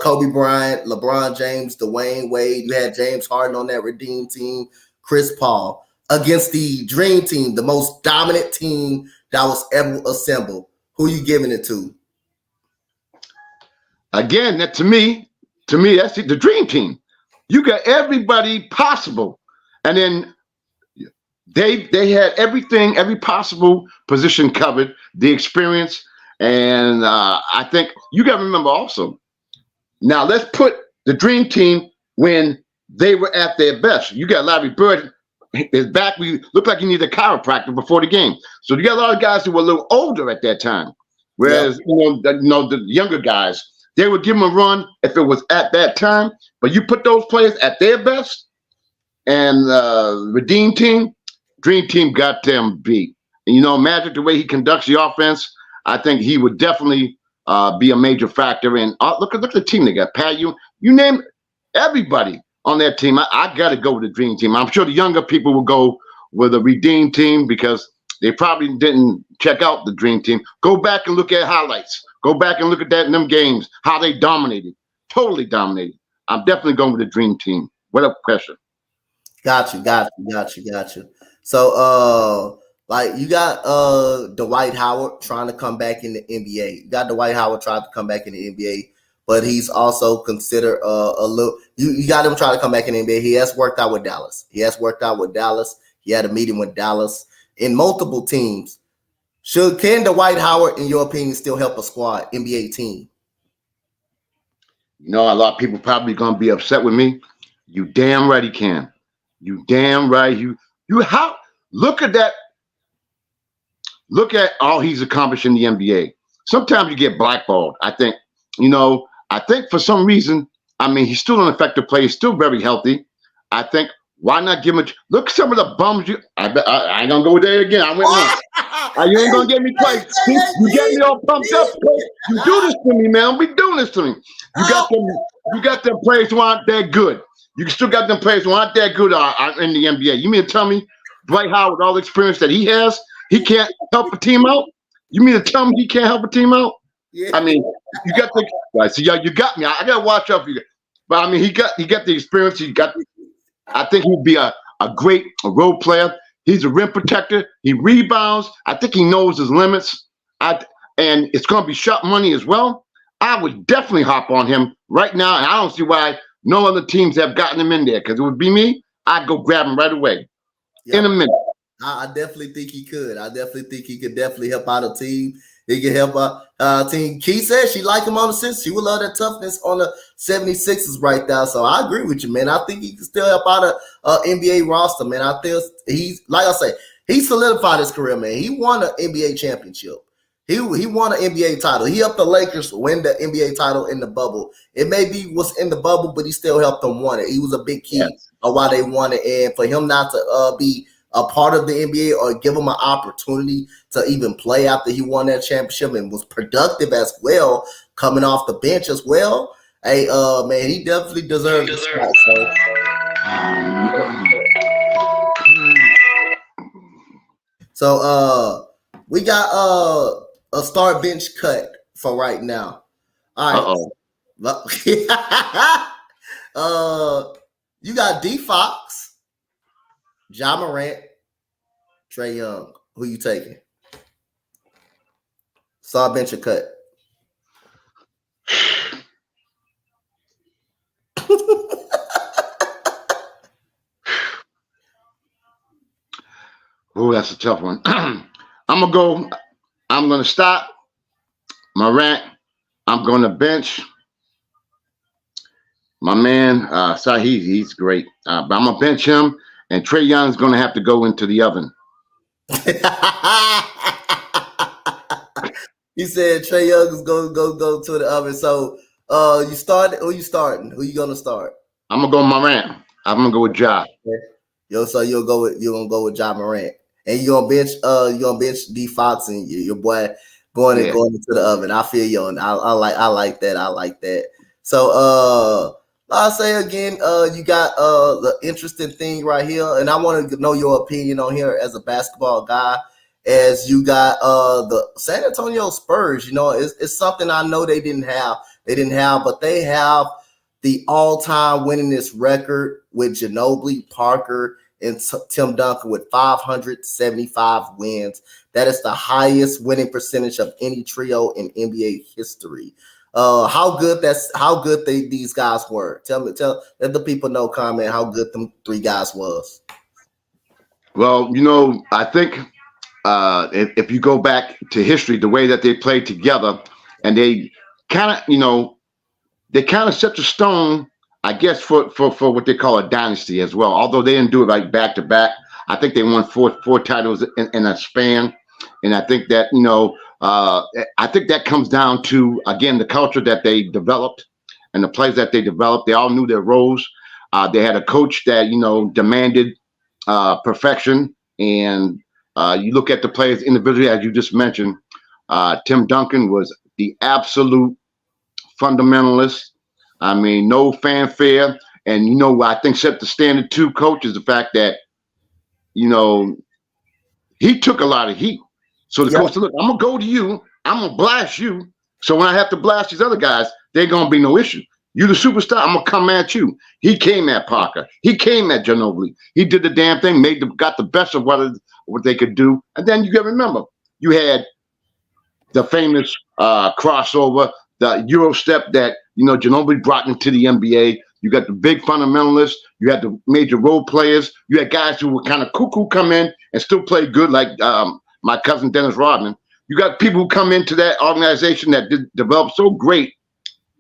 Kobe Bryant, LeBron James, Dwayne Wade. You had James Harden on that redeem team, Chris Paul against the dream team, the most dominant team that was ever assembled. Who you giving it to? Again, that to me, that's the dream team. You got everybody possible, and then they had everything, every possible position covered. The experience, and I think you got to remember also. Now let's put the dream team when they were at their best. You got Larry Bird. His back, we looked like he needed a chiropractor before the game. So you got a lot of guys who were a little older at that time, whereas the younger guys. They would give them a run if it was at that time, but you put those players at their best, and Dream Team got them beat. And Magic, the way he conducts the offense, I think he would definitely be a major factor. And look at the team they got. Pat, you name everybody. on that team, I got to go with the dream team. I'm sure the younger people will go with a redeemed team because they probably didn't check out the dream team. Go back and look at highlights. Go back and look at that in them games, how they dominated, totally dominated. I'm definitely going with the dream team. What up, question? Got you. So, like you got Dwight Howard trying to come back in the NBA. You got Dwight Howard trying to come back in the NBA, but he's also considered a little. You got him trying to come back in the NBA. He has worked out with Dallas. He had a meeting with Dallas in multiple teams. Can Dwight Howard, in your opinion, still help a squad NBA team? You know, a lot of people probably gonna be upset with me. You damn right he can. You damn right. You how look at that. Look at all he's accomplished in the NBA. Sometimes you get blackballed. I think, for some reason, I mean, he's still an effective player. He's still very healthy. I think, why not give him look at some of the bums I ain't gonna go there again. I went wrong. You ain't gonna get me twice. You get me all pumped up. You do this to me, man. We doing this to me. You got them players who aren't that good. You still got them players who aren't that good in the NBA. You mean to tell me Dwight Howard, with all the experience that he has, he can't help a team out? You mean to tell me he can't help a team out? Yeah. I mean, you got the right. So yeah, you got me. I gotta watch out for you. But I mean, he got the experience. I think he'd be a great role player. He's a rim protector. He rebounds. I think he knows his limits. And it's gonna be shot money as well. I would definitely hop on him right now, and I don't see why no other teams have gotten him in there. Because it would be me, I'd go grab him right away in a minute. I definitely think he could. I definitely think he could definitely help out a team. He can help out a team. Key said she liked him on the Sixers. She would love that toughness on the 76ers right there. So I agree with you, man. I think he can still help out a NBA roster, man. I think he's, like I say, he solidified his career, man. He won an NBA championship. He won an NBA title. He helped the Lakers win the NBA title in the bubble. It maybe was in the bubble, but he still helped them win it. He was a big key of why they won it. And for him not to be a part of the NBA or give him an opportunity to even play after he won that championship and was productive as well, coming off the bench as well. Hey, man, he definitely deserves the spot. So, we got a start bench cut for right now. All right. You got D Fox, Ja Morant, Trae Young. Who you taking? Start bench or cut? Oh, that's a tough one. I'm gonna stop Morant. I'm gonna bench my man. He's great, but I'm gonna bench him, and Trae Young's gonna have to go into the oven. He said Trae Young is gonna go to the oven. So, you started. Who you starting? Who you gonna start? I'm gonna go Morant. I'm gonna go with Ja. Yo, so you're gonna go with Ja Morant. And you're gonna bench D Fox and your boy going into the oven. I feel you on. I like that. So I'll say again, you got the interesting thing right here, and I want to know your opinion on here as a basketball guy. As you got the San Antonio Spurs, it's something I know they didn't have, but they have the all-time winningest record with Ginobili, Parker, and Tim Duncan with 575 wins. That is the highest winning percentage of any trio in NBA history. How good these guys were. Let the people know, comment how good them three guys was. Well, I think if you go back to history, the way that they played together, and they kind of set the stone, I guess, for what they call a dynasty as well. Although they didn't do it like back to back, I think they won four titles in a span, and I think that I think that comes down to, again, the culture that they developed and the players that they developed. They all knew their roles. They had a coach that demanded perfection, and you look at the players individually, as you just mentioned. Tim Duncan was the absolute fundamentalist. I mean, no fanfare. And I think set the standard too, coach, is the fact that he took a lot of heat. So the coach said, look, I'm going to go to you. I'm going to blast you. So when I have to blast these other guys, they're going to be no issue. You the superstar, I'm going to come at you. He came at Parker. He came at Ginobili. He did the damn thing, got the best of what they could do. And then you got to remember, you had the famous crossover, the Euro step that, Ginobili brought into the NBA. You got the big fundamentalists. You had the major role players. You had guys who were kind of cuckoo come in and still play good, like my cousin Dennis Rodman. You got people who come into that organization that developed so great,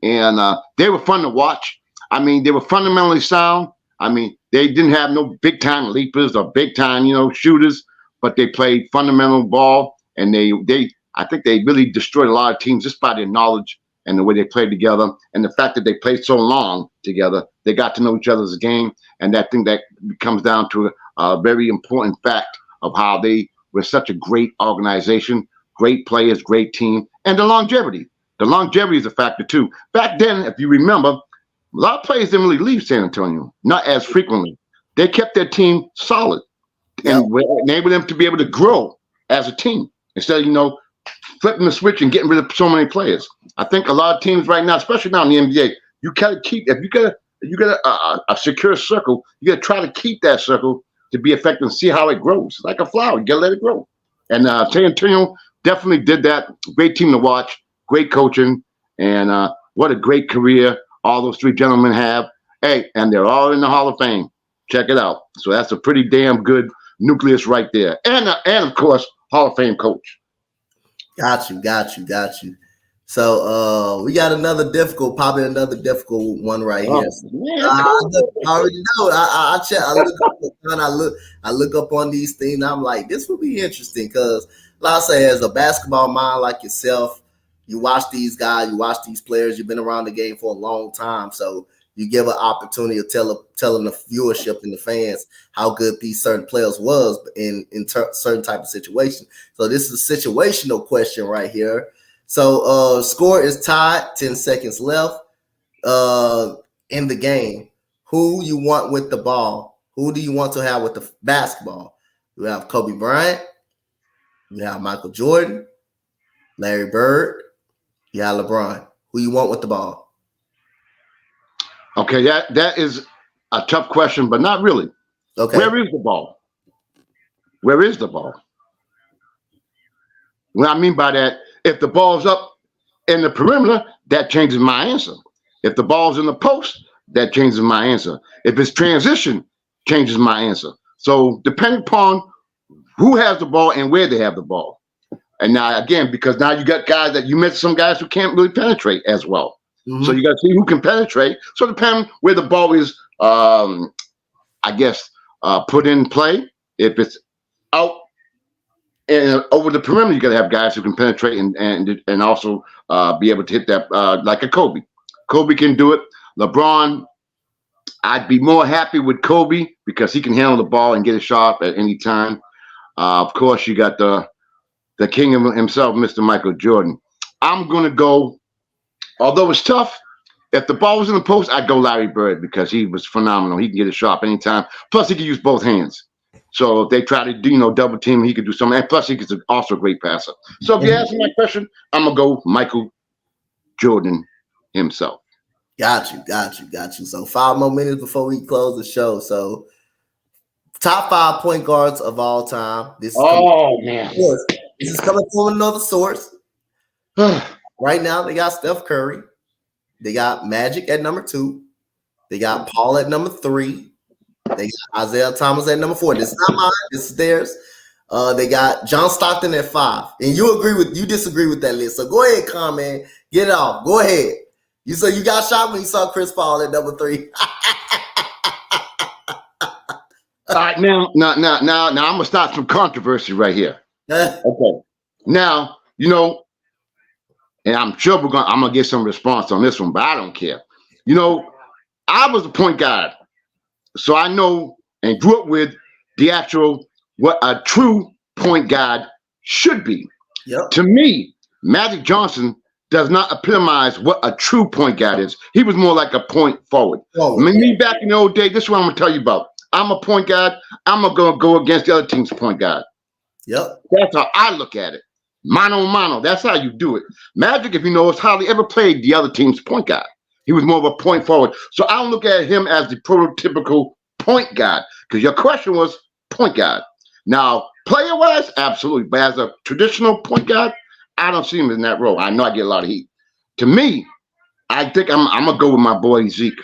and they were fun to watch. I mean, they were fundamentally sound. I mean, they didn't have no big-time leapers or big-time, shooters, but they played fundamental ball, and I think they really destroyed a lot of teams just by their knowledge and the way they played together, and the fact that they played so long together. They got to know each other's game, and that comes down to a very important fact of how they were such a great organization, great players, great team, and the longevity. The longevity is a factor too. Back then, if you remember, a lot of players didn't really leave San Antonio, not as frequently. They kept their team solid and enabled them to be able to grow as a team instead of, flipping the switch and getting rid of so many players. I think a lot of teams right now, especially now in the NBA, you gotta keep, if you got a secure circle, you gotta try to keep that circle to be effective and see how it grows. Like a flower, you gotta let it grow. And San Antonio definitely did that. Great team to watch, great coaching, and what a great career all those three gentlemen have. Hey, and they're all in the Hall of Fame. Check it out. So that's a pretty damn good nucleus right there. And of course, Hall of Fame coach. Got you. So we got probably another difficult one right here. I already know. I check. I look up on these things. I'm like, this will be interesting because, like I say, as a basketball mind like yourself, you watch these guys, you watch these players. You've been around the game for a long time, so you give an opportunity of telling the viewership and the fans how good these certain players was in certain type of situation. So this is a situational question right here. So score is tied, 10 seconds left in the game. Who you want with the ball? Who do you want to have with the basketball? You have Kobe Bryant. You have Michael Jordan, Larry Bird. You have LeBron. Who you want with the ball? Okay, that is a tough question, but not really. Okay. Where is the ball? Where is the ball? What I mean by that, if the ball's up in the perimeter, that changes my answer. If the ball's in the post, that changes my answer. If it's transition, changes my answer. So depending upon who has the ball and where they have the ball. And now, again, because now you got guys that you mentioned, some guys who can't really penetrate as well. Mm-hmm. So you got to see who can penetrate. So depending where the ball is, put in play. If it's out and over the perimeter, you got to have guys who can penetrate and also be able to hit that like a Kobe. Kobe can do it. LeBron, I'd be more happy with Kobe because he can handle the ball and get it sharp at any time. Of course, you got the king himself, Mr. Michael Jordan. I'm going to go. Although it's tough, if the ball was in the post, I'd go Larry Bird because he was phenomenal. He can get it sharp anytime. Plus, he can use both hands. So if they try to do, double team, he could do something. And plus, he's also a great passer. So if you ask me my question, I'm going to go Michael Jordan himself. Got you. So 5 more minutes before we close the show. So top 5 point guards of all time. This is coming from another source. Right now, they got Steph Curry. They got Magic at number 2. They got Paul at number 3. They got Isaiah Thomas at number 4. This is not mine. This is theirs. They got John Stockton at 5. And you disagree with that list. So go ahead, Conn, man. Get it off. Go ahead. You got shot when you saw Chris Paul at number 3. All right, now I'm gonna start some controversy right here. Okay. Now, and I'm sure I'm gonna get some response on this one, but I don't care. I was a point guard, so I know and grew up with the actual what a true point guard should be. Yep. To me, Magic Johnson does not epitomize what a true point guard is. He was more like a point forward. Me back in the old day, this is what I'm going to tell you about. I'm a point guard. I'm going to go against the other team's point guard. Yep. That's how I look at it. Mano a mano. That's how you do it. Magic, if you know, has hardly ever played the other team's point guard. He was more of a point forward. So I don't look at him as the prototypical point guard, because your question was point guard. Now, player-wise, absolutely. But as a traditional point guard, I don't see him in that role. I know I get a lot of heat. To me, I think I'm going to go with my boy Zeke.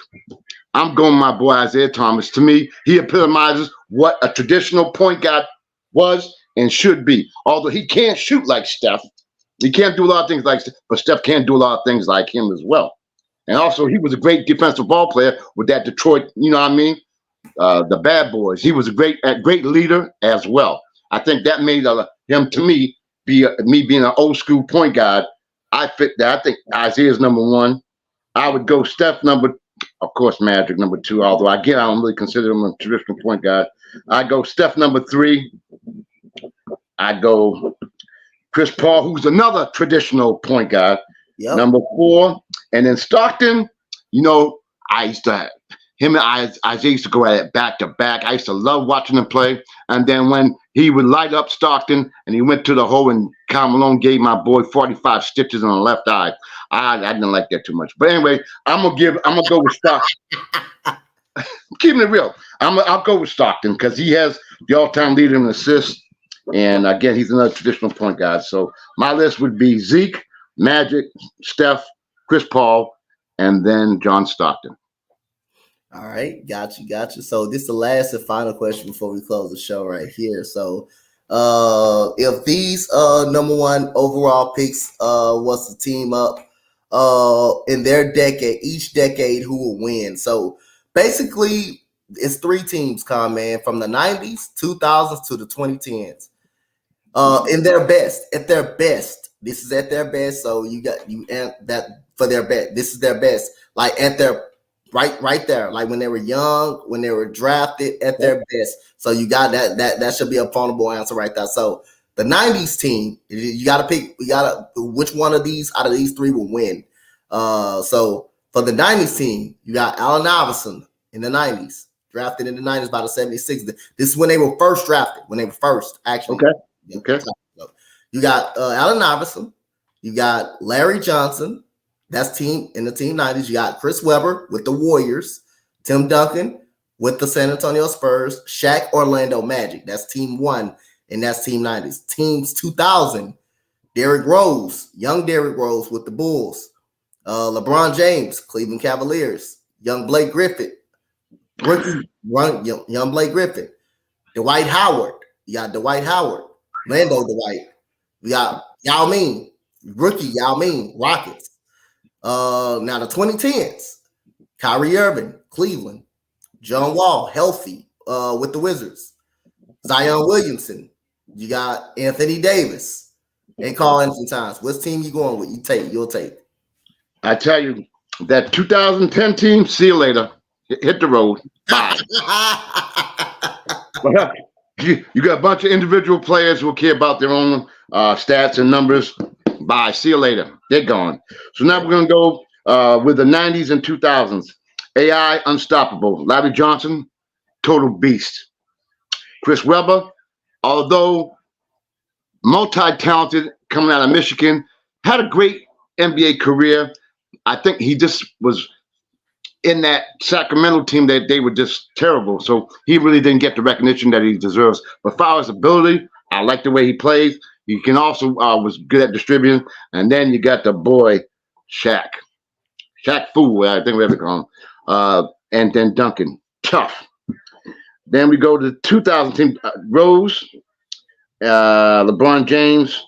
I'm going with my boy Isaiah Thomas. To me, he epitomizes what a traditional point guard was and should be. Although he can't shoot like Steph. He can't do a lot of things like Steph, but Steph can't do a lot of things like him as well. And also, he was a great defensive ball player with that Detroit, you know what I mean? The Bad Boys. He was a great leader as well. I think that made him, to me, me being an old school point guard. I fit that. I think Isaiah's number one. I would go Steph of course, Magic number two, although I don't really consider him a traditional point guard. I go Steph number three. I go Chris Paul, who's another traditional point guard, number four. And then Stockton, you know, him and Isaiah used to go at it back to back. I used to love watching him play. And then when he would light up Stockton and he went to the hole and Karl Malone gave my boy 45 stitches on the left eye, I didn't like that too much. But anyway, I'm gonna go with Stockton. Keeping it real, I'll go with Stockton because he has the all-time leader in assists, and again, he's another traditional point guard. So my list would be Zeke, Magic, Steph, Chris Paul, and then John Stockton. All right, got you. So this is the last and final question before we close the show right here. So if these number one overall picks was to team up in their decade, each decade, who will win? So basically it's three teams, Conn, man, from the 90s, 2000s to the 2010s. In their best, at their best. This is at their best. So you and that for their best. This is their best. Like at their right there, like when they were young, when they were drafted at their best. So you got that should be a vulnerable answer right there. So the 90s team, you got to pick, which one of these out of these three will win. So for the 90s team, you got Allen Iverson in the 90s, drafted in the 90s by the 76ers. This is when they were first drafted, actually. Okay. So you got Allen Iverson, you got Larry Johnson. That's team in the team 90s. You got Chris Webber with the Warriors, Tim Duncan with the San Antonio Spurs, Shaq Orlando Magic. That's team one, and that's team 90s. Teams 2000, Derrick Rose, young Derrick Rose with the Bulls, LeBron James, Cleveland Cavaliers, young Blake Griffin, young Blake Griffin, Dwight Howard. You got Dwight Howard, Lando Dwight. We got Yao Ming, rookie Yao Ming, Rockets. Now the 2010s, Kyrie Irving, Cleveland, John Wall, healthy, with the Wizards, Zion Williamson, you got Anthony Davis, and Karl Anthony Towns. Which team you going with? You'll take. I tell you, that 2010 team, see you later. Hit the road. Bye. You got a bunch of individual players who care about their own stats and numbers. Bye. See you later. They're gone. So now we're going to go with the 90s and 2000s. AI, unstoppable. Larry Johnson, total beast. Chris Webber, although multi-talented, coming out of Michigan, had a great NBA career. I think he just was in that Sacramento team that they were just terrible. So he really didn't get the recognition that he deserves. But as far as ability, I like the way he plays. He can also was good at distributing. And then you got the boy, Shaq Fu, I think we have to call him. And then Duncan, tough. Then we go to the 2000 team, Rose, LeBron James,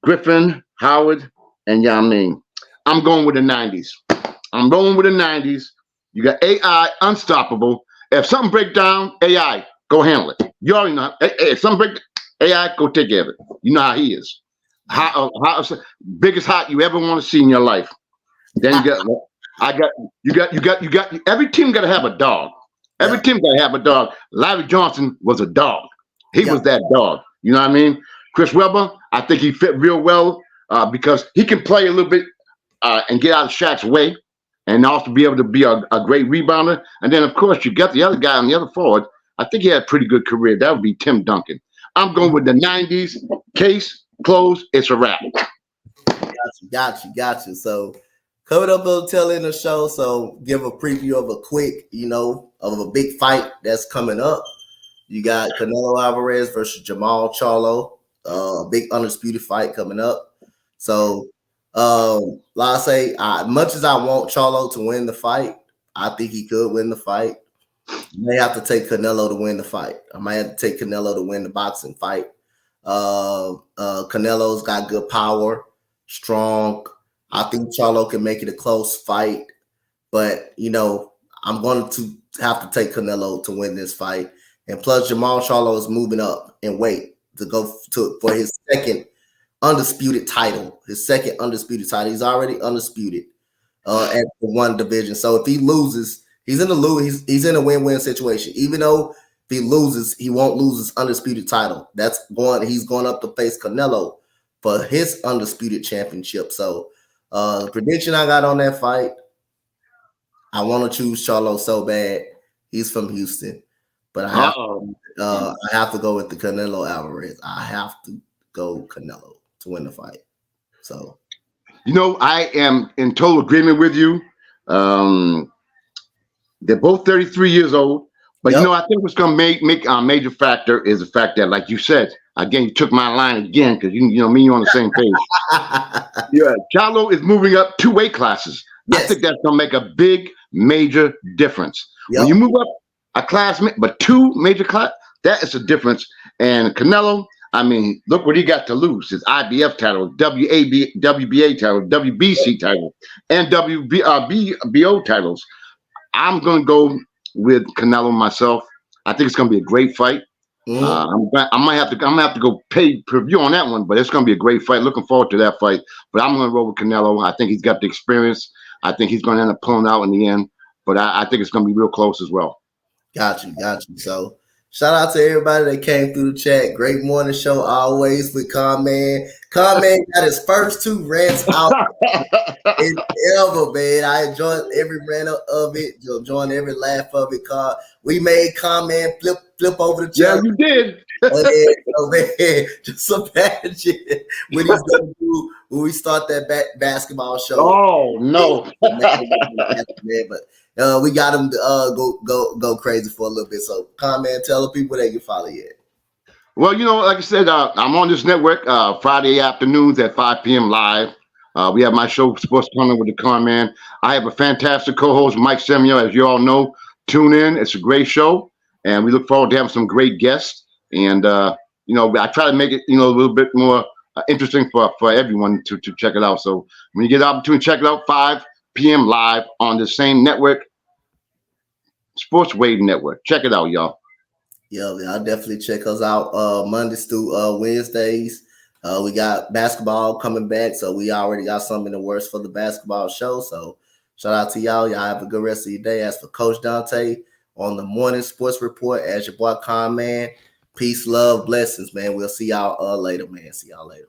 Griffin, Howard, and Yao Ming. I'm going with the 90s. I'm rolling with the 90s. You got AI, unstoppable. If something breaks down, AI, go handle it. You already know. If something breaks, AI, go take care of it. You know how he is. Biggest hot you ever want to see in your life. Then you got every team got to have a dog. Every team got to have a dog. Larry Johnson was a dog. He was that dog. You know what I mean? Chris Webber, I think he fit real well because he can play a little bit and get out of Shaq's way, and also be able to be a great rebounder. And then, of course, you got the other guy on the other forward. I think he had a pretty good career. That would be Tim Duncan. I'm going with the 90s. Case closed. It's a wrap. Got you. So coming up on the tail end of the show, so give a preview of a quick, of a big fight that's coming up. You got Canelo Alvarez versus Jamal Charlo, big undisputed fight coming up. So, like I say, much as I want Charlo to win the fight, I think he could win the fight. You may have to take Canelo to win the fight. I might have to take Canelo to win the boxing fight. Canelo's got good power, strong. I think Charlo can make it a close fight, but I'm going to have to take Canelo to win this fight. And plus, Jamal Charlo is moving up in weight to go for his second undisputed title. He's already undisputed at the one division. So if he loses, he's in a win-win situation. Even though if he loses, he won't lose his undisputed title. He's going up to face Canelo for his undisputed championship. So the prediction I got on that fight, I want to choose Charlo so bad. He's from Houston. But I have to go with the Canelo Alvarez. I have to go Canelo to win the fight. So, I am in total agreement with you. They're both 33 years old, but I think what's going to make a major factor is the fact that, like you said, again, you took my line again because you on the same page. Yeah, Charlo is moving up 2 weight classes. Yes. I think that's going to make a big, major difference. When you move up a class, but 2 major class, that is a difference. And Canelo, I mean, look what he got to lose: his IBF title, WBA title, WBC title, and WBO titles. I'm going to go with Canelo myself. I think it's going to be a great fight. I'm gonna have to go pay per view on that one, but it's going to be a great fight. Looking forward to that fight. But I'm going to roll with Canelo. I think he's got the experience. I think he's going to end up pulling out in the end. But I think it's going to be real close as well. Got you. So shout out to everybody that came through the chat. Great morning show always with Conn. Conn got his first 2 rants out in ever, man. I enjoyed every rant of it, enjoying every laugh of it. We made Conn flip over the chat. Yeah, you did. Man, just imagine what he's gonna do when we start that basketball show. Oh no, but we got him to go crazy for a little bit. So, Conn, tell the people they can follow you at. Well, like I said, I'm on this network Friday afternoons at 5 p.m. live. We have my show, Sports Corner with the Conn Man. I have a fantastic co-host, Mike Samuel, as you all know. Tune in. It's a great show, and we look forward to having some great guests. And, I try to make it, a little bit more interesting for everyone to check it out. So when you get the opportunity, check it out, 5 p.m. live on the same network, Sports Wave Network. Check it out, y'all. Yeah, I'll definitely check us out Mondays through Wednesdays. We got basketball coming back, so we already got something in the works for the basketball show. So shout out to y'all. Y'all have a good rest of your day. As for Coach Dante on the morning sports report, as your boy Conn, peace, love, blessings, man. We'll see y'all later, man. See y'all later.